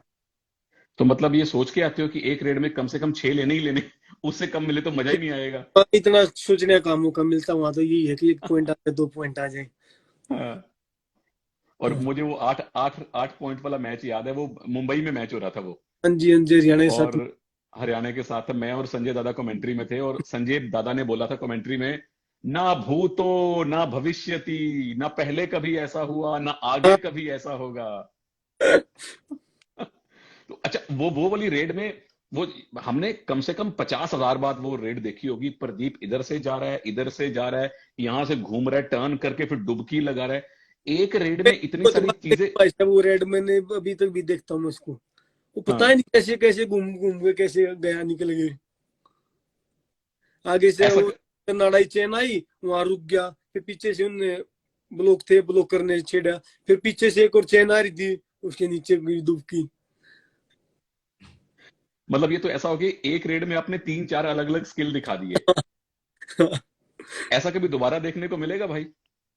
तो मतलब ये सोच के आते हो कि एक रेड में कम से कम 6 लेने ही लेने, उससे कम मिले तो मजा ही नहीं आएगा। हाँ, इतना सोचने का काम मौका मिलता वहां, तो यही है कि 1 पॉइंट आ जाए, 2 पॉइंट आ जाए। हाँ। और हाँ मुझे वो आठ आठ आठ पॉइंट वाला मैच याद है, वो मुंबई में मैच हो रहा था वो। हाँ जी, हाँ जी, हरियाणा के और साथ। हरियाणा के साथ था, मैं और संजय दादा कमेंट्री में थे, और संजय दादा ने बोला था कमेंट्री में, ना भूतो ना भविष्यति, ना पहले कभी ऐसा हुआ ना आगे हाँ कभी ऐसा होगा। तो अच्छा, वो वाली रेड में, वो हमने कम से कम 50,000 बार वो रेड देखी होगी। प्रदीप इधर से जा रहा है, इधर से जा रहा है, यहां से घूम रहा है, टर्न करके फिर डुबकी लगा रहा है, एक रेड में इतनी बहुत सारी बार चीजें। देखा भाई साहब, वो रेड मैंने अभी तक भी देखता हूँ मैं उसको। वो पता ही हाँ। नहीं कैसे कैसे घूम घूम के कैसे गया, निकल गए आगे से। ऐसा वो नाड़ाई चेन आई, वहां रुक गया, फिर पीछे से उनने ब्लॉक थे, ब्लॉकर ने छेड़ा, फिर पीछे से एक और चेन आ रही थी, उसके नीचे गई डुबकी। मतलब ये तो ऐसा हो गया, एक रेड में आपने 3-4 अलग अलग स्किल दिखा दिए। ऐसा कभी दोबारा देखने को मिलेगा भाई?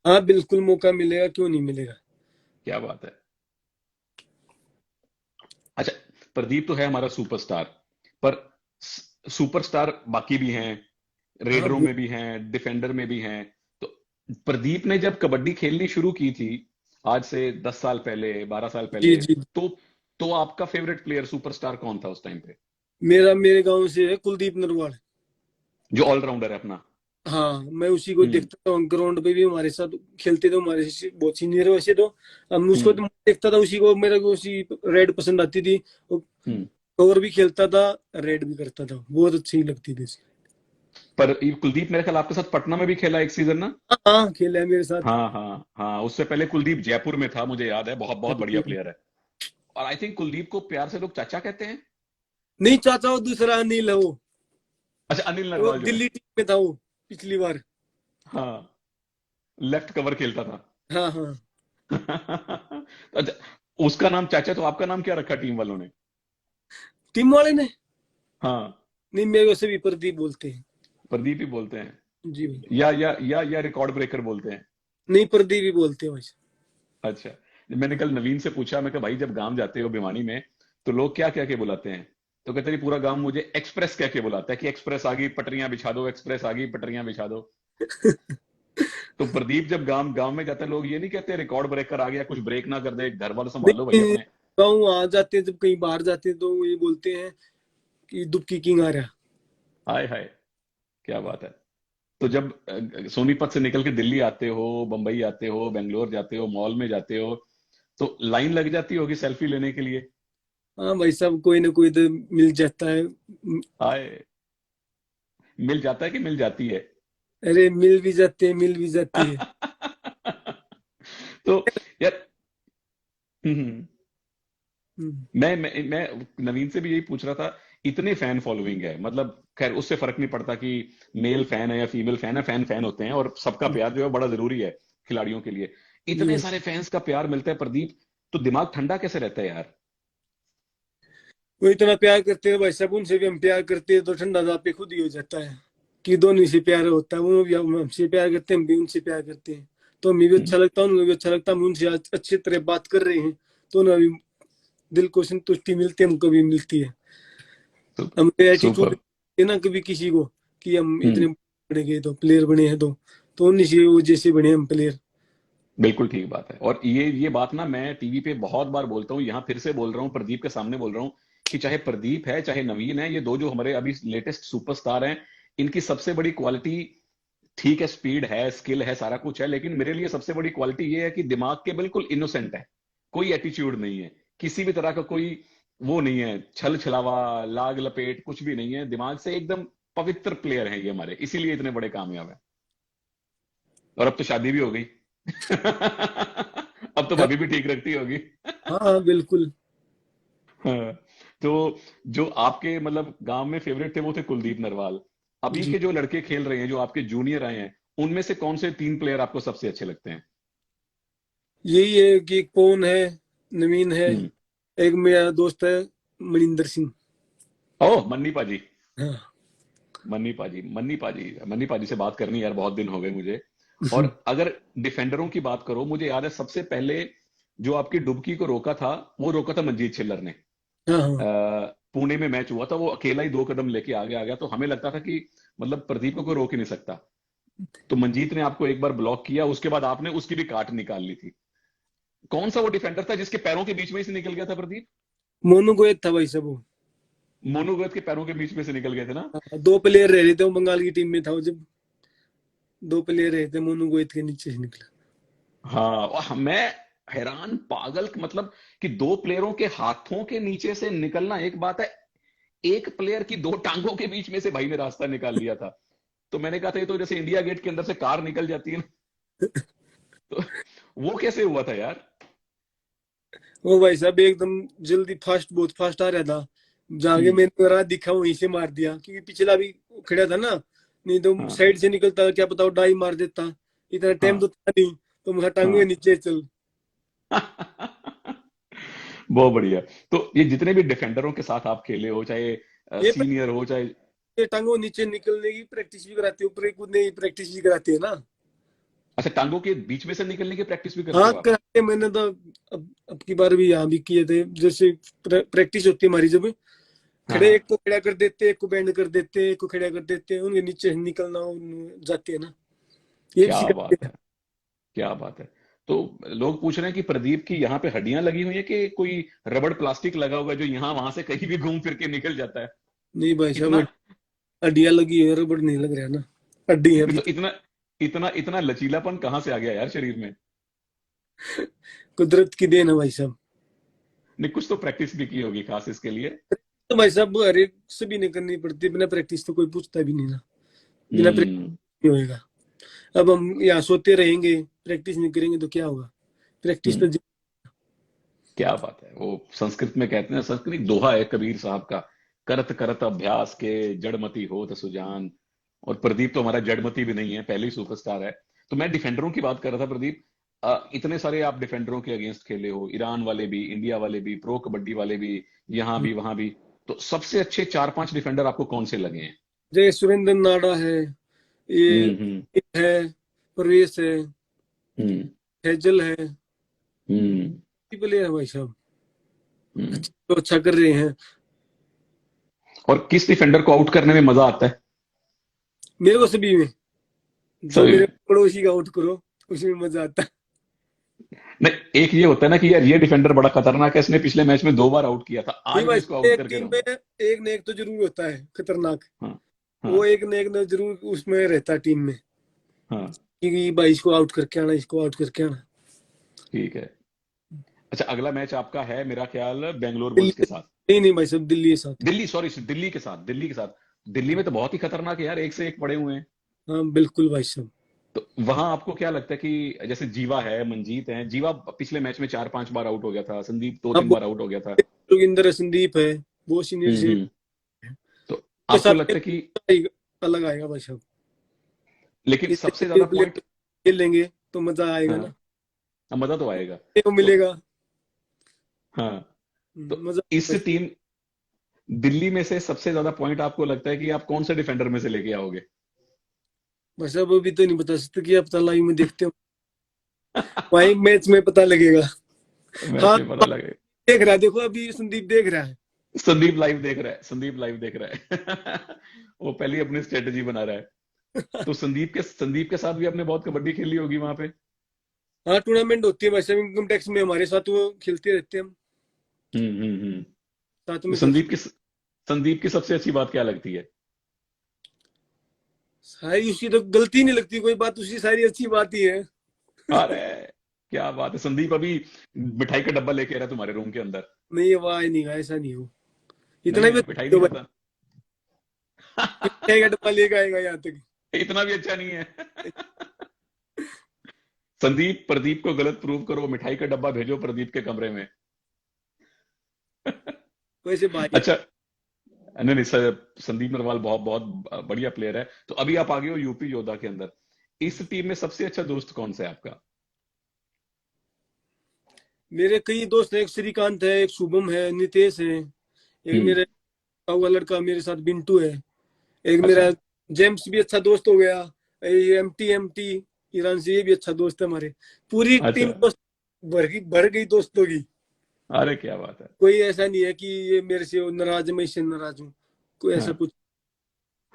हाँ बिल्कुल, मौका मिलेगा, क्यों नहीं मिलेगा। क्या बात है। अच्छा, प्रदीप तो है हमारा सुपरस्टार, पर सुपरस्टार बाकी भी हैं, हाँ रेडरों में भी हैं, डिफेंडर में भी हैं। तो प्रदीप ने जब कबड्डी खेलनी शुरू की थी, आज से 10 साल पहले, 12 साल जी पहले, जी। तो तो आपका फेवरेट प्लेयर सुपरस्टार कौन था उस टाइम पे? मेरा मेरे गांव से है कुलदीप नरवाल। जो ऑलराउंडर है अपना। हाँ, मैं उसी को हम्म। देखता था, ग्राउंड पे भी हमारे साथ खेलते थे, हमारे से बहुत सीनियर है वैसे तो। हम उसको हम्म। तो देखता था, उसी को, मेरे को उसी रेड पसंद आती थी। वो हम्म। कवर भी खेलता था, रेड भी करता था, बहुत अच्छी लगती थी। पर ये कुलदीप मेरे ख्याल आपके साथ पटना में भी खेला एक सीजन ना? हाँ हाँ, खेला है मेरे साथ। हाँ, हाँ, हाँ, उससे पहले कुलदीप जयपुर में था, मुझे याद है, बहुत बहुत बढ़िया प्लेयर है। और आई थिंक कुलदीप को प्यार से लोग चाचा कहते हैं। नहीं चाचा, वो दूसरा अनिल है वो। अच्छा, अनिल वो नरवाल जो है। दिल्ली टीम में था वो, पिछली बार। हाँ, लेफ्ट कवर खेलता था। हाँ हाँ। अच्छा, उसका नाम चाचा, तो आपका नाम क्या रखा टीम वालों ने? टीम वाले ने, हाँ, नहीं मेरे को सभी प्रदीप बोलते हैं। प्रदीप ही बोलते हैं? जी भाई। या रिकॉर्ड ब्रेकर बोलते हैं? नहीं, प्रदीप ही बोलते हैं भाई। अच्छा। मैंने कल नवीन से पूछा, मैं कहा भाई जब गांव जाते हो भिवानी में, तो लोग क्या क्या के बुलाते हैं? तो कहते हैं पूरा गांव मुझे एक्सप्रेस कह के बुलाता है कि एक्सप्रेस आ गई पटरियां बिछा दो, एक्सप्रेस आ गई पटरियां बिछा दो। तो प्रदीप जब गांव गांव में जाता है, लोग ये नहीं कहते रिकॉर्ड ब्रेकर आ गया, कुछ ब्रेक ना कर दे, घर वाले संभालो भाई नहीं, अपने। गाँव आ जाते हैं, जब कहीं बाहर जाते हैं तो ये बोलते हैं कि दुबकी किंग आ रहा। हाय हाय। क्या बात है। तो जब सोनीपत से निकल के दिल्ली आते हो, बंबई आते हो, बेंगलोर जाते हो, मॉल में जाते हो, तो लाइन लग जाती होगी सेल्फी लेने के लिए। हाँ भाई साहब, कोई ना कोई तो मिल जाता है। आए, मिल जाता है कि मिल जाती है? अरे मिल भी जाते हैं, मिल भी जाती है। तो यार, हम्म, हम्म, मैं नवीन से भी यही पूछ रहा था। इतने फैन फॉलोइंग है, मतलब खैर उससे फर्क नहीं पड़ता कि मेल फैन है या फीमेल फैन है, फैन फैन होते हैं और सबका प्यार जो है बड़ा जरूरी है खिलाड़ियों के लिए। जी इतने भाई। सारे फैंस का प्यार मिलता है प्रदीप, तो दिमाग ठंडा कैसे रहता है यार? वो इतना प्यार करते हैं भाई साहब, उनसे भी हम प्यार करते हैं तो ठंडा दाव पे खुद ही हो जाता है कि दोनों से प्यार होता है। वो भी हमसे प्यार करते हैं, हम भी उनसे प्यार करते हैं। तो हमें भी हम्म, अच्छा लगता है, उनको भी अच्छा लगता है। हम उनसे आज अच्छी तरह बात कर रहे हैं तो उन्हें भी दिल को संतुष्टि मिलती है, हमको भी मिलती है। हम एटीट्यूड सुपर। है ना कभी किसी को कि हम हम्म, इतने बड़े गए तो प्लेयर बने हैं, तो उन्हीं से वो जैसे बने हम प्लेयर। बिल्कुल ठीक बात है। और ये बात ना मैं टीवी पे बहुत बार बोलता हूँ, यहाँ फिर से बोल रहा हूँ, प्रदीप के सामने बोल रहा हूँ कि चाहे प्रदीप है चाहे नवीन है, ये दो जो हमारे अभी लेटेस्ट सुपरस्टार हैं, इनकी सबसे बड़ी क्वालिटी, ठीक है स्पीड है, स्किल है, सारा कुछ है, लेकिन मेरे लिए सबसे बड़ी क्वालिटी ये है कि दिमाग के बिल्कुल इनोसेंट है। कोई एटीट्यूड नहीं है, किसी भी तरह का कोई वो नहीं है, छल छलावा, लाग लपेट कुछ भी नहीं है, दिमाग से एकदम पवित्र प्लेयर हैं ये हमारे, इसीलिए इतने बड़े कामयाब है। और अब तो शादी भी हो गई। अब तो हाँ भाभी भी ठीक रखती होगी। हाँ हाँ, बिल्कुल। हाँ, तो जो आपके मतलब गांव में फेवरेट थे वो थे कुलदीप नरवाल। अभी जी, के जो लड़के खेल रहे हैं, जो आपके जूनियर आए हैं, उनमें से कौन से तीन प्लेयर आपको सबसे अच्छे लगते हैं? यही है कि एक पवन है, नवीन है, हम्म। एक मेरा दोस्त है मनिंदर सिंह। ओह, मन्नी पाजी। हाँ। मन्नी पाजी से बात करनी यार, बहुत दिन हो गए मुझे। और अगर डिफेंडरों की बात करो, मुझे याद है सबसे पहले जो आपकी डुबकी को रोका था, वो रोका था मंजीत छिल्लर ने। हाँ हाँ। पुणे में मैच हुआ था, वो अकेला ही 2 कदम लेके आगे आ गया, तो हमें लगता था कि मतलब प्रदीप को कोई रोक ही नहीं सकता। तो मंजीत ने आपको एक बार ब्लॉक किया, उसके बाद आपने उसकी भी काट निकाल ली थी। कौन सा वो डिफेंडर था जिसके पैरों के बीच में से निकल गया था प्रदीप? मोनू गोयत था भाई साहब वो। मोनू गोयत के पैरों के बीच में से निकल गए थे ना? हाँ, दो प्लेयर रह रहे थे, वो बंगाल की टीम में था वो जब। दो प्लेयर रहे थे, मोनू गोयत के नीचे से निकला। हाँ, और मैं हैरान पागल मतलब कि दो प्लेयरों के हाथों के नीचे से निकलना एक बात है, एक प्लेयर की दो टांगों के बीच में से भाई ने रास्ता निकाल लिया था। तो मैंने कहा था ये तो जैसे इंडिया गेट के अंदर से कार निकल जाती है ना। तो वो कैसे हुआ था यार? वो भाई साहब एकदम जल्दी फास्ट, बहुत फास्ट आ रहा था। जाके हम्म। मैंने राह दिखा वहीं से मार दिया, क्योंकि पिछला भी खड़ा था ना। नहीं तो हाँ साइड से निकलता, क्या पता वो डाई मार देता। इतना टाइम हाँ तो था नहीं, तो मैं टांगे हाँ। नीचे चल। बहुत बढ़िया। तो ये जितने भी डिफेंडरों के साथ आप खेले हो, चाहे ये सीनियर हो चाहे, ये टांगों नीचे निकलने की प्रैक्टिस भी कराते हो, ऊपर कूदने की प्रैक्टिस भी कराते हैं ना। अच्छा, टांगों के बीच में से निकलने की प्रैक्टिस भी करते हाँ हो आप? कराते हैं, मैंने तो अब की बार भी यहाँ भी किए थे। जैसे प्रैक्टिस होती है हमारी जब, हाँ खड़े हाँ। एक को खड़ा कर देते, एक को बेंड कर देते, एक को खड़ा कर देते, उनके नीचे से निकलना जाते हैं ना। ये भी क्या सिखाते बात है, क्या बात है। तो लोग पूछ रहे हैं कि प्रदीप की यहाँ पे हड्डियां लगी हुई है कि कोई रबड़ प्लास्टिक लगा हुआ है जो यहाँ वहां से कहीं भी घूम फिर के निकल जाता है? हैं। नहीं भाई साहब, इतना, हड्डियां लगी है, रबड़ नहीं लग रहा ना। हड्डी है नहीं अभी तो तो। इतना इतना इतना लचीलापन कहाँ से आ गया यार शरीर में? कुदरत की देन है भाई साहब। नहीं, कुछ तो प्रैक्टिस भी की होगी खास इसके लिए। तो भाई साहब हर एक से भी नहीं करनी पड़ती, बिना प्रैक्टिस तो कोई पूछता भी नहीं ना। बिना प्रैक्टिस हम्म। नहीं होएगा। अब हम यहाँ सोते रहेंगे, प्रैक्टिस नहीं करेंगे तो क्या होगा। प्रैक्टिस तो हम्म। क्या बात है, वो संस्कृत में कहते हैं, संस्कृत एक दोहा है कबीर साहब का, करत करत अभ्यास के जड़मति होत सुजान। और प्रदीप तो हमारा जड़मति भी नहीं है, पहले ही सुपरस्टार है। तो मैं डिफेंडरों की बात कर रहा था प्रदीप। इतने सारे आप डिफेंडरों के अगेंस्ट खेले हो, ईरान वाले भी, इंडिया वाले भी, प्रो कबड्डी वाले भी, यहाँ भी वहां भी। तो सबसे अच्छे 4-5 डिफेंडर आपको कौन से लगे हैं? जय सुरेंद्र नाडा है, ये हम्म। है, प्रवेश है, हम्म। हेजल है। हम्म। प्लेयर है भाई साहब, हम्म। अच्छा तो अच्छा कर रहे हैं। और किस डिफेंडर को आउट करने में मजा आता है? मेरे को सभी में, जो सभी मेरे में? पड़ोसी का आउट करो उसमें मजा आता है। नहीं, एक ये होता है ना कि यार ये डिफेंडर बड़ा खतरनाक है, इसने पिछले मैच में 2 बार आउट किया था, नहीं आज मैं भाई इसको आउट एक करके टीम में रहूंगा। एक न एक तो जरूर होता है खतरनाक। हाँ वो हाँ एक न जरूर उसमें रहता टीम में हाँ। कि भाई इसको आउट करके आना, इसको आउट करके आना। ठीक है। अच्छा, अगला मैच आपका है मेरा ख्याल बेंगलोर दिल्ली, बुल्स के साथ। नहीं नहीं भाई साहब, दिल्ली के साथ। दिल्ली, सॉरी, दिल्ली के साथ, दिल्ली के साथ। दिल्ली में तो बहुत ही खतरनाक है यार, एक से एक पड़े हुए हैं। हाँ बिल्कुल भाई साहब। तो वहां आपको क्या लगता है कि जैसे जीवा है, मंजीत है, जीवा पिछले मैच में 4-5 बार आउट हो गया था, संदीप दो अब तीन बार आउट हो गया था। जोगिंदर संदीप है, वो सीनियर से हम्म। तो के आपको साथ लगता है कि, अलग आएगा भाई साहब। लेकिन सबसे इससे ज्यादा प्लेयर पॉइंट, खेल लेंगे तो मजा आएगा हाँ, ना, मजा तो आएगा। देखने को तो मिलेगा। हाँ, तो मजा इस भाई। टीम, दिल्ली में से सबसे ज्यादा पॉइंट आपको लगता है कि आप कौन से डिफेंडर में से लेके आओगे? भाई साहब अभी तो नहीं बता सकते कि आप पता लाइव में देखते हो, वही मैच में पता लगेगा। मैच हाँ में पता लगेगा। देख रहा है, देखो अभी संदीप देख रहा है। संदीप लाइव देख रहा है, संदीप लाइव देख रहा है। वो पहले ही अपनी स्ट्रेटेजी बना रहा है। तो संदीप के साथ भी आपने बहुत कबड्डी खेली होगी वहां पे। हाँ टूर्नामेंट होती है भाई साहब इनकम टैक्स में, हमारे साथ वो खेलते रहते हैं हम, साथ तो में खेलते। संदीप की सबसे अच्छी बात क्या लगती है? सारी उसकी तो गलती नहीं लगती कोई बात, उसकी सारी अच्छी बात ही है। अरे क्या बात है, संदीप अभी मिठाई का डब्बा लेके आ रहा है तुम्हारे रूम के अंदर। नहीं ये वाह नहीं, ऐसा नहीं हो, इतना नहीं भी है, मिठाई तो नहीं भाई खाता। मिठाई का डब्बा लेके आएगा यहाँ तक। इतना भी अच्छा नहीं है। संदीप, प्रदीप को गलत प्रूव करो, मिठाई का डब्बा भेजो प्रदीप के कमरे में। वैसे भाई अच्छा, नहीं नहीं सर, संदीप नरवाल बहुत बहुत बढ़िया प्लेयर है। तो अभी आप आ गए हो यूपी योद्धा के अंदर। इस टीम में सबसे अच्छा दोस्त कौन सा है आपका? मेरे कई दोस्त हैं, एक श्रीकांत है, एक शुभम है, नितेश है, एक हम्म। मेरे गाँव का लड़का मेरे साथ बिंटू है, एक अच्छा मेरा जेम्स भी अच्छा दोस्त हो गया, एम टी ईरान से, ये भी अच्छा दोस्त है हमारे। पूरी अच्छा। टीम दोस्त भर गई दोस्तों की। अरे क्या बात है। कोई ऐसा नहीं है कि ये मेरे से नाराज है, मैं इससे नाराज हूँ, कोई ऐसा हाँ कुछ।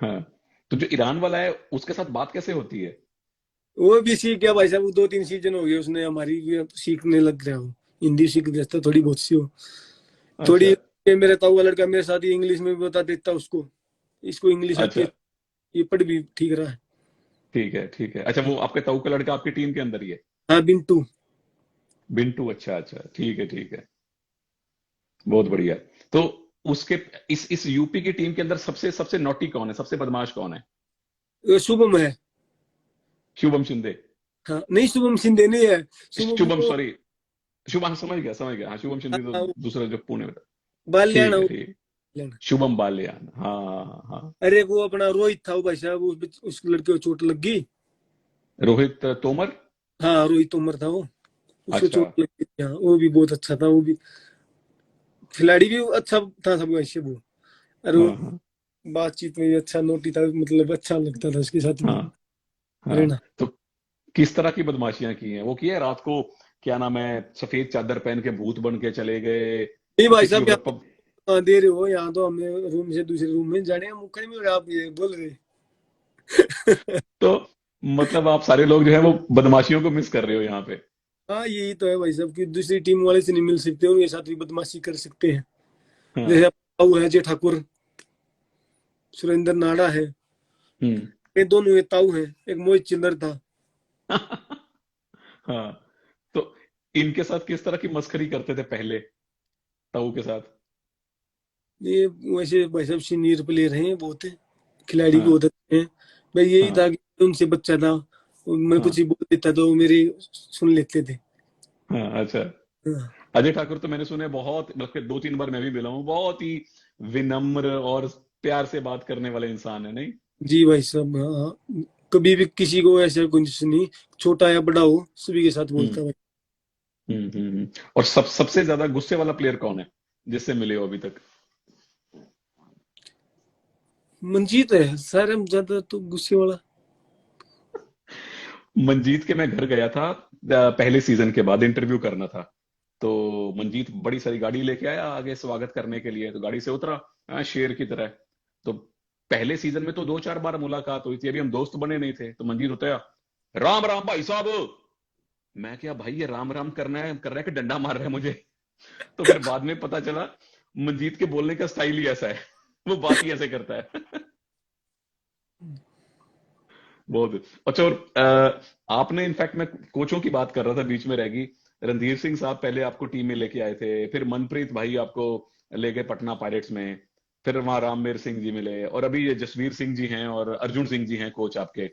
हाँ। तो जो ईरान वाला है उसके साथ बात कैसे होती है? वो भी सीख गया भाई साहब, वो 2-3 सीजन हो गए उसने, हमारी भी अब सीखने लग गया वो, हिंदी सीख जाता थोड़ी बहुत सी हो थोड़ी। अच्छा ये मेरा ताऊ का लड़का मेरे साथ ही इंग्लिश में भी बता देता उसको, इसको इंग्लिश आती अच्छा। है, ये पढ़ भी ठीक रहा है। ठीक है ठीक है। अच्छा, वो आपके ताऊ का लड़का आपकी टीम के अंदर ही है? हाँ बिंटू। बिंटू, अच्छा अच्छा, ठीक है ठीक है। बहुत बढ़िया। तो उसके, इस यूपी की टीम के अंदर सबसे सबसे नॉटी कौन है, सबसे बदमाश कौन है? शुभम है। शुभम शिंदे? हाँ नहीं शुभम सिंधे नहीं है, शुभम शुभम, वो, सॉरी, शुभम, हाँ, समझ गया समझ गया, हाँ शुभम शिंदे तो हाँ, दूसरा जो पुणे में था। बाल्यान ठीक है है वो, ठीक है। बाल्यान। शुभम बालियान, हाँ हाँ हाँ। अरे वो अपना रोहित था वो भाई साहब, उस लड़के को चोट लग गई। रोहित तोमर? हाँ रोहित तोमर था वो, उसको अच्छा। चोट लग गई। हाँ वो भी बहुत अच्छा था, वो भी खिलाड़ी भी अच्छा था सब वैसे वो। और वो हाँ हाँ बातचीत में भी अच्छा, नोटी था, मतलब अच्छा लगता था उसके साथ भी हाँ हाँ। रहना। तो किस तरह की बदमाशियां की हैं वो, की है रात को, क्या नाम है, सफेद चादर पहन के भूत बन के चले गए, नहीं भाई किसी के साहब ऊपर यहाँ दे रहे हो, यहाँ तो हमें रूम से दूसरे रूम में जाने का मौका नहीं मिल रहा, आप ये बोल रहे। तो मतलब आप सारे लोग जो है वो बदमाशियों को मिस कर रहे हो यहाँ पे। हाँ यही तो है भाई साहब कि दूसरी टीम वाले से नहीं मिल सकते, उनके साथ भी बदमाशी कर सकते हैं। जैसे हाँ। अब है अजय ठाकुर, सुरेंद्र नाडा है, हम्म। ये दोनों ये ताऊ हैं, एक मोहित चिल्लर था। हाँ। तो इनके साथ किस तरह की मस्करी करते थे पहले, ताऊ के साथ? ये वैसे भाई साहब सीनियर प्लेयर हैं बहुत, खिलाड़ी भी हाँ बहुत अच्छे हैं। भाई यही हाँ था कि उनसे बच्चा था, मैं कुछ हाँ ही बोल देता तो वो मेरी सुन लेते थे। हाँ। अच्छा। हाँ। अजय ठाकुर तो मैंने सुना है बहुत, बल्कि 2-3 बार मैं भी मिला हूँ, बहुत ही विनम्र और प्यार से बात करने वाले इंसान है, नहीं? जी भाई साहब हाँ, कभी भी किसी को ऐसा कुछ नहीं, छोटा या बड़ा हो सभी के साथ हम्म बोलता है। और सबसे ज्यादा गुस्से वाला प्लेयर कौन है जिससे मिले हो अभी तक? मंजीत है सारे हम ज्यादा तो गुस्से वाला। मंजीत के मैं घर गया था, पहले सीजन के बाद इंटरव्यू करना था। तो मंजीत बड़ी सारी गाड़ी लेके आया आगे स्वागत करने के लिए, तो गाड़ी से उतरा, शेर की तरह। तो पहले सीजन में तो 2-4 बार मुलाकात हुई थी, अभी हम दोस्त बने नहीं थे। तो मंजीत उतरा, राम राम भाई साहब। मैं क्या भाई, ये राम राम कर रहा है कि डंडा मार रहा है मुझे? तो फिर बाद में पता चला मंजीत के बोलने का स्टाइल ही ऐसा है। वो बात ही ऐसे करता है। बहुत अच्छा। और आपने इनफैक्ट, मैं कोचों की बात कर रहा था, बीच में रह गई। रणधीर सिंह साहब पहले आपको टीम में लेके आए थे, फिर मनप्रीत भाई आपको ले गए पटना पायरेट्स में, फिर वहां रामवीर सिंह जी मिले, और अभी ये जसवीर सिंह जी हैं और अर्जुन सिंह जी हैं कोच आपके।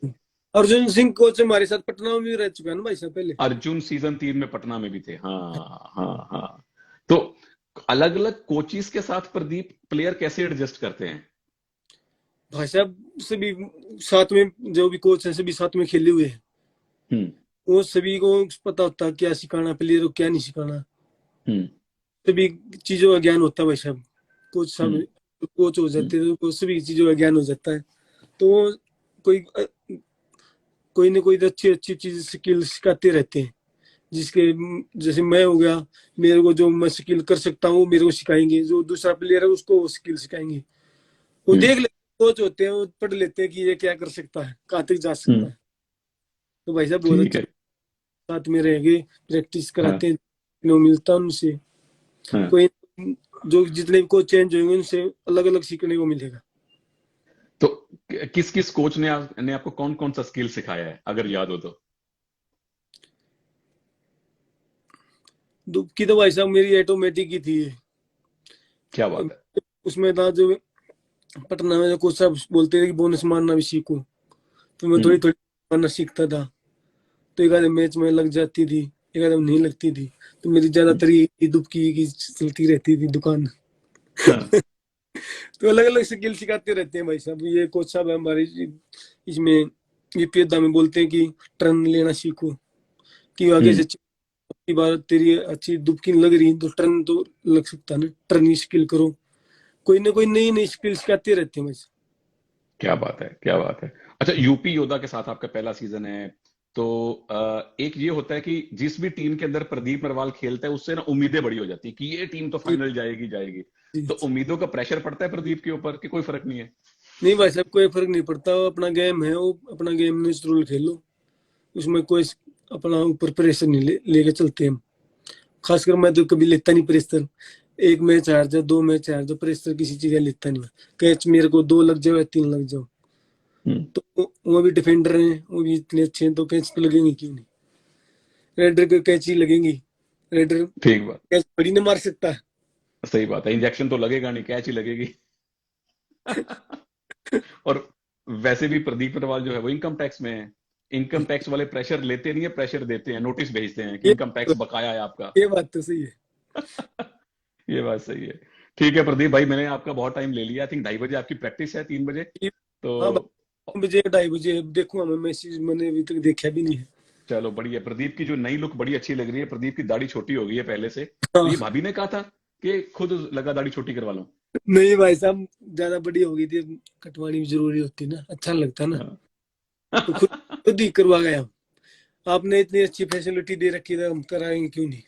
अर्जुन सिंह कोच हमारे साथ पटना में भी रह चुका है ना भाई साहब पहले। अर्जुन सीजन 3 में पटना में भी थे, हाँ हाँ हाँ। तो अलग अलग कोचिस के साथ प्रदीप प्लेयर कैसे एडजस्ट करते हैं? भाई साहब सभी साथ में, जो भी कोच है सभी साथ में खेले हुए हैं। हम्म वो सभी को पता होता है क्या सिखाना प्लेयर को, क्या नहीं सिखाना। हम्म सभी चीजों का ज्ञान होता है भाई साहब। कोच साहब हम्म कोच हो हम्म जाते हैं तो सभी चीजों का ज्ञान हो जाता है। तो वो कोई कोई ना कोई तो अच्छी अच्छी चीज स्किल सिखाते रहते हैं। जिसके जैसे मैं हो गया, मेरे को जो मैं स्किल कर सकता हूँ वो मेरे को सिखाएंगे, जो दूसरा प्लेयर है उसको वो स्किल सिखाएंगे। वो हम्म देख लेते, कोच होते हैं वो पढ़ लेते हैं कि ये क्या कर सकता है, कहाँ तक जा सकता हम्म, है। तो भाई साहब बहुत ठीक अच्छा, है। साथ में रह गए, प्रैक्टिस हाँ कराते हैं, नो मिलता है उनसे। हाँ। कोई जो जितने भी कोच चेंज होंगे उनसे अलग अलग सीखने को मिलेगा। तो किस किस कोच ने आपको कौन कौन सा स्किल सिखाया है, अगर याद हो तो? दुबकी तो भाई साहब मेरी ऑटोमेटिक ही थी। क्या बात है। उसमें था जो पटना में जो कोच साहब बोलते थे कि बोनस मारना भी सीखो, तो मैं थोड़ी हम्म थोड़ी मारना सीखता था। तो एक आधे मैच में लग जाती थी, एक आधे में नहीं लगती थी। तो मेरी हम्म, ज्यादातर ये दुबकी की चलती रहती थी दुकान। हाँ तो अलग अलग स्किल सिखाते रहते हैं भाई साहब ये कोच साहब है हमारे। इसमें यूपीएदा में बोलते हैं कि टर्न लेना सीखो, कि आगे से हम्म, अच्छी बार तेरी अच्छी दुबकी लग रही है तो टर्न तो लग सकता है ना, टर्न स्किल करो। कोई ना कोई नई नई स्किल सिखाते रहते हैं बस। क्या बात है, क्या बात है। अच्छा, यूपी योद्धा के साथ आपका पहला सीजन है, तो एक ये होता है कि जिस भी टीम के अंदर प्रदीप नरवाल खेलता है उससे ना उम्मीदें बड़ी हो जाती है कि ये टीम तो जी, फाइनल जाएगी जाएगी। जी, तो जी। उम्मीदों का प्रेशर पड़ता है प्रदीप के ऊपर कि कोई फर्क नहीं है? नहीं भाई साहब कोई फर्क नहीं पड़ता, वो अपना गेम है, वो अपना गेम नेचुरल खेलो। उसमें कोई अपना ऊपर प्रेशर नहीं लेके चलते हम। खासकर मैं तो कभी लेता नहीं प्रेशर। एक मैच हार जाओ, दो मैच हार जाओ, प्रेशर किसी चीज का लेता नहीं मैं। कैच मेरे को दो लग जाओ या तीन लग जाओ, हम्म, तो वो भी डिफेंडर हैं, वो भी इतने अच्छे हैं, तो कैच तो लगेंगे क्यों नहीं। रेडर को कैच ही लगेंगी। रेडर ठीक बात। कैच थोड़ी ना मार सकता है। सही बात है, इंजेक्शन तो लगेगा नहीं, कैच ही लगेगी। और वैसे भी प्रदीप नरवाल जो है वो इनकम टैक्स में है। इनकम टैक्स वाले प्रेशर लेते नहीं है, प्रेशर देते हैं, नोटिस भेजते हैं कि ये इनकम टैक्स बकाया है आपका। ये बात तो सही है। ये बात सही है। ठीक है प्रदीप भाई, मैंने आपका बहुत टाइम ले लिया। आई थिंक 2:30 बजे आपकी प्रैक्टिस है, 3 बजे। तो हाँ भाई, बजे 2:30 बजे देखूंगा मैं मैसेज, मैंने अभी तक देखा भी नहीं है। चलो बढ़िया। प्रदीप की जो नई लुक बड़ी अच्छी लग रही है, प्रदीप की दाढ़ी छोटी हो गई है पहले से। तो हाँ। ये भाभी ने कहा था कि खुद लगा दाढ़ी छोटी करवा लो? नहीं भाई साहब ज्यादा बड़ी हो गई थी, कटवानी भी जरूरी होती है ना, अच्छा लगता है ना। हाँ। तो खुद खुद ही करवा गया। आपने इतनी अच्छी फैसिलिटी दे रखी है तो हम कराएंगे क्यों नहीं।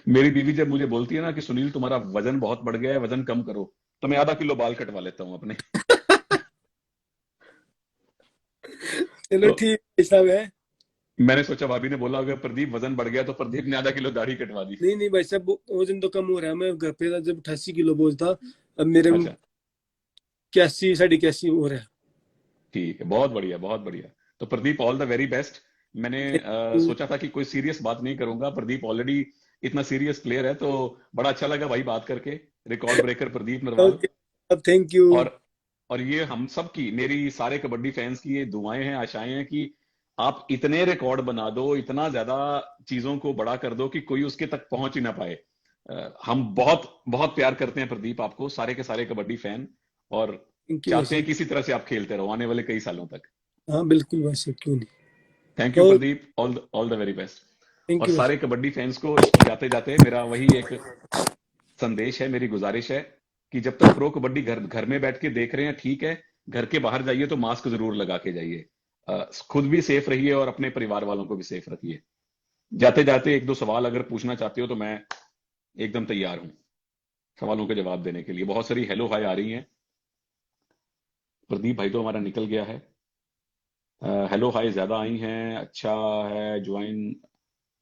मेरी बीवी जब मुझे बोलती है ना कि सुनील तुम्हारा वजन बहुत बढ़ गया है, वजन कम करो, तो मैं आधा किलो बाल कटवा लेता हूँ अपने। चलो तो ठीक है साहब है। मैंने सोचा भाभी ने बोला अगर प्रदीप वजन बढ़ गया, तो प्रदीप ने आधा किलो दाढ़ी कटवा दी। नहीं नहीं भाई साहब वजन तो कम हो रहा है, मैं घर पे था जब 88 किलो बोझ था, अब मेरे अच्छा, 81 81 हो रहा है। ठीक है, बहुत बढ़िया बहुत बढ़िया। तो Pradeep, all the very best. मैंने सोचा था कि कोई सीरियस बात नहीं करूंगा, प्रदीप ऑलरेडी इतना सीरियस प्लेयर है, तो बड़ा अच्छा लगा भाई बात करके। Record breaker Pradeep Narwal. Okay, अब थैंक यू। और और ये हम सब की, मेरी सारे कबड्डी फैंस की ये दुआएं हैं, आशाएं हैं कि आप इतने रिकॉर्ड बना दो, इतना ज्यादा चीजों को बड़ा कर दो कि कोई उसके तक पहुंच ही ना पाए। हम बहुत बहुत प्यार करते हैं प्रदीप आपको, सारे के सारे कबड्डी फैन। और थैंक यू भाई चाहते हैं साहब। कि इसी तरह से आप खेलते रहो आने वाले कई सालों तक। हाँ बिल्कुल भाई साहब, क्यों थैंक नहीं। यू और Pradeep, all the very best. Thank और यू भाई सारे साहब। कबड्डी फैंस को जाते जाते मेरा वही एक संदेश है, मेरी गुजारिश है कि जब तक प्रो कबड्डी घर घर में बैठ के देख रहे हैं ठीक है, घर के बाहर जाइए तो मास्क जरूर लगा के जाइए। खुद भी सेफ रहिए और अपने परिवार वालों को भी सेफ रखिए। जाते जाते एक दो सवाल अगर पूछना चाहते हो तो मैं एकदम तैयार हूं सवालों के जवाब देने के लिए। बहुत सारी हेलो हाय आ रही हैं। प्रदीप भाई तो हमारा निकल गया है। हेलो हाय ज्यादा आई हैं, अच्छा है ज्वाइन।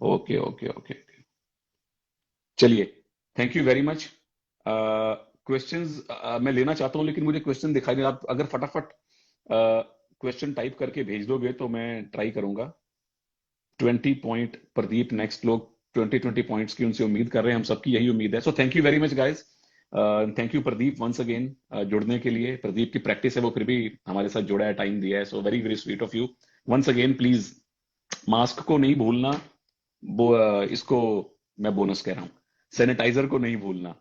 Okay okay okay. चलिए, thank you very much. Questions मैं लेना चाहता हूं, लेकिन मुझे क्वेश्चन दिखाई नहीं, आप अगर फटाफट क्वेश्चन टाइप करके भेज दोगे तो मैं ट्राई करूंगा। 20 पॉइंट प्रदीप, नेक्स्ट लोग 20 पॉइंट्स की उनसे उम्मीद कर रहे हैं, हम सबकी यही उम्मीद है। So thank you very much guys, thank you Pradeep once again जुड़ने के लिए। प्रदीप की प्रैक्टिस है, वो फिर भी हमारे साथ जुड़ा है, टाइम दिया है, so very very sweet of you. Once again please mask को नहीं भूलना, इसको मैं बोनस कह रहा हूँ, सैनिटाइजर को नहीं भूलना।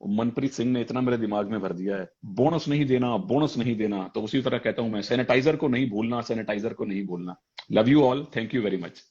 मनप्रीत सिंह ने इतना मेरे दिमाग में भर दिया है, बोनस नहीं देना, बोनस नहीं देना, तो उसी तरह कहता हूं मैं, सैनिटाइजर को नहीं भूलना, सैनिटाइजर को नहीं भूलना। Love you all, thank you very much.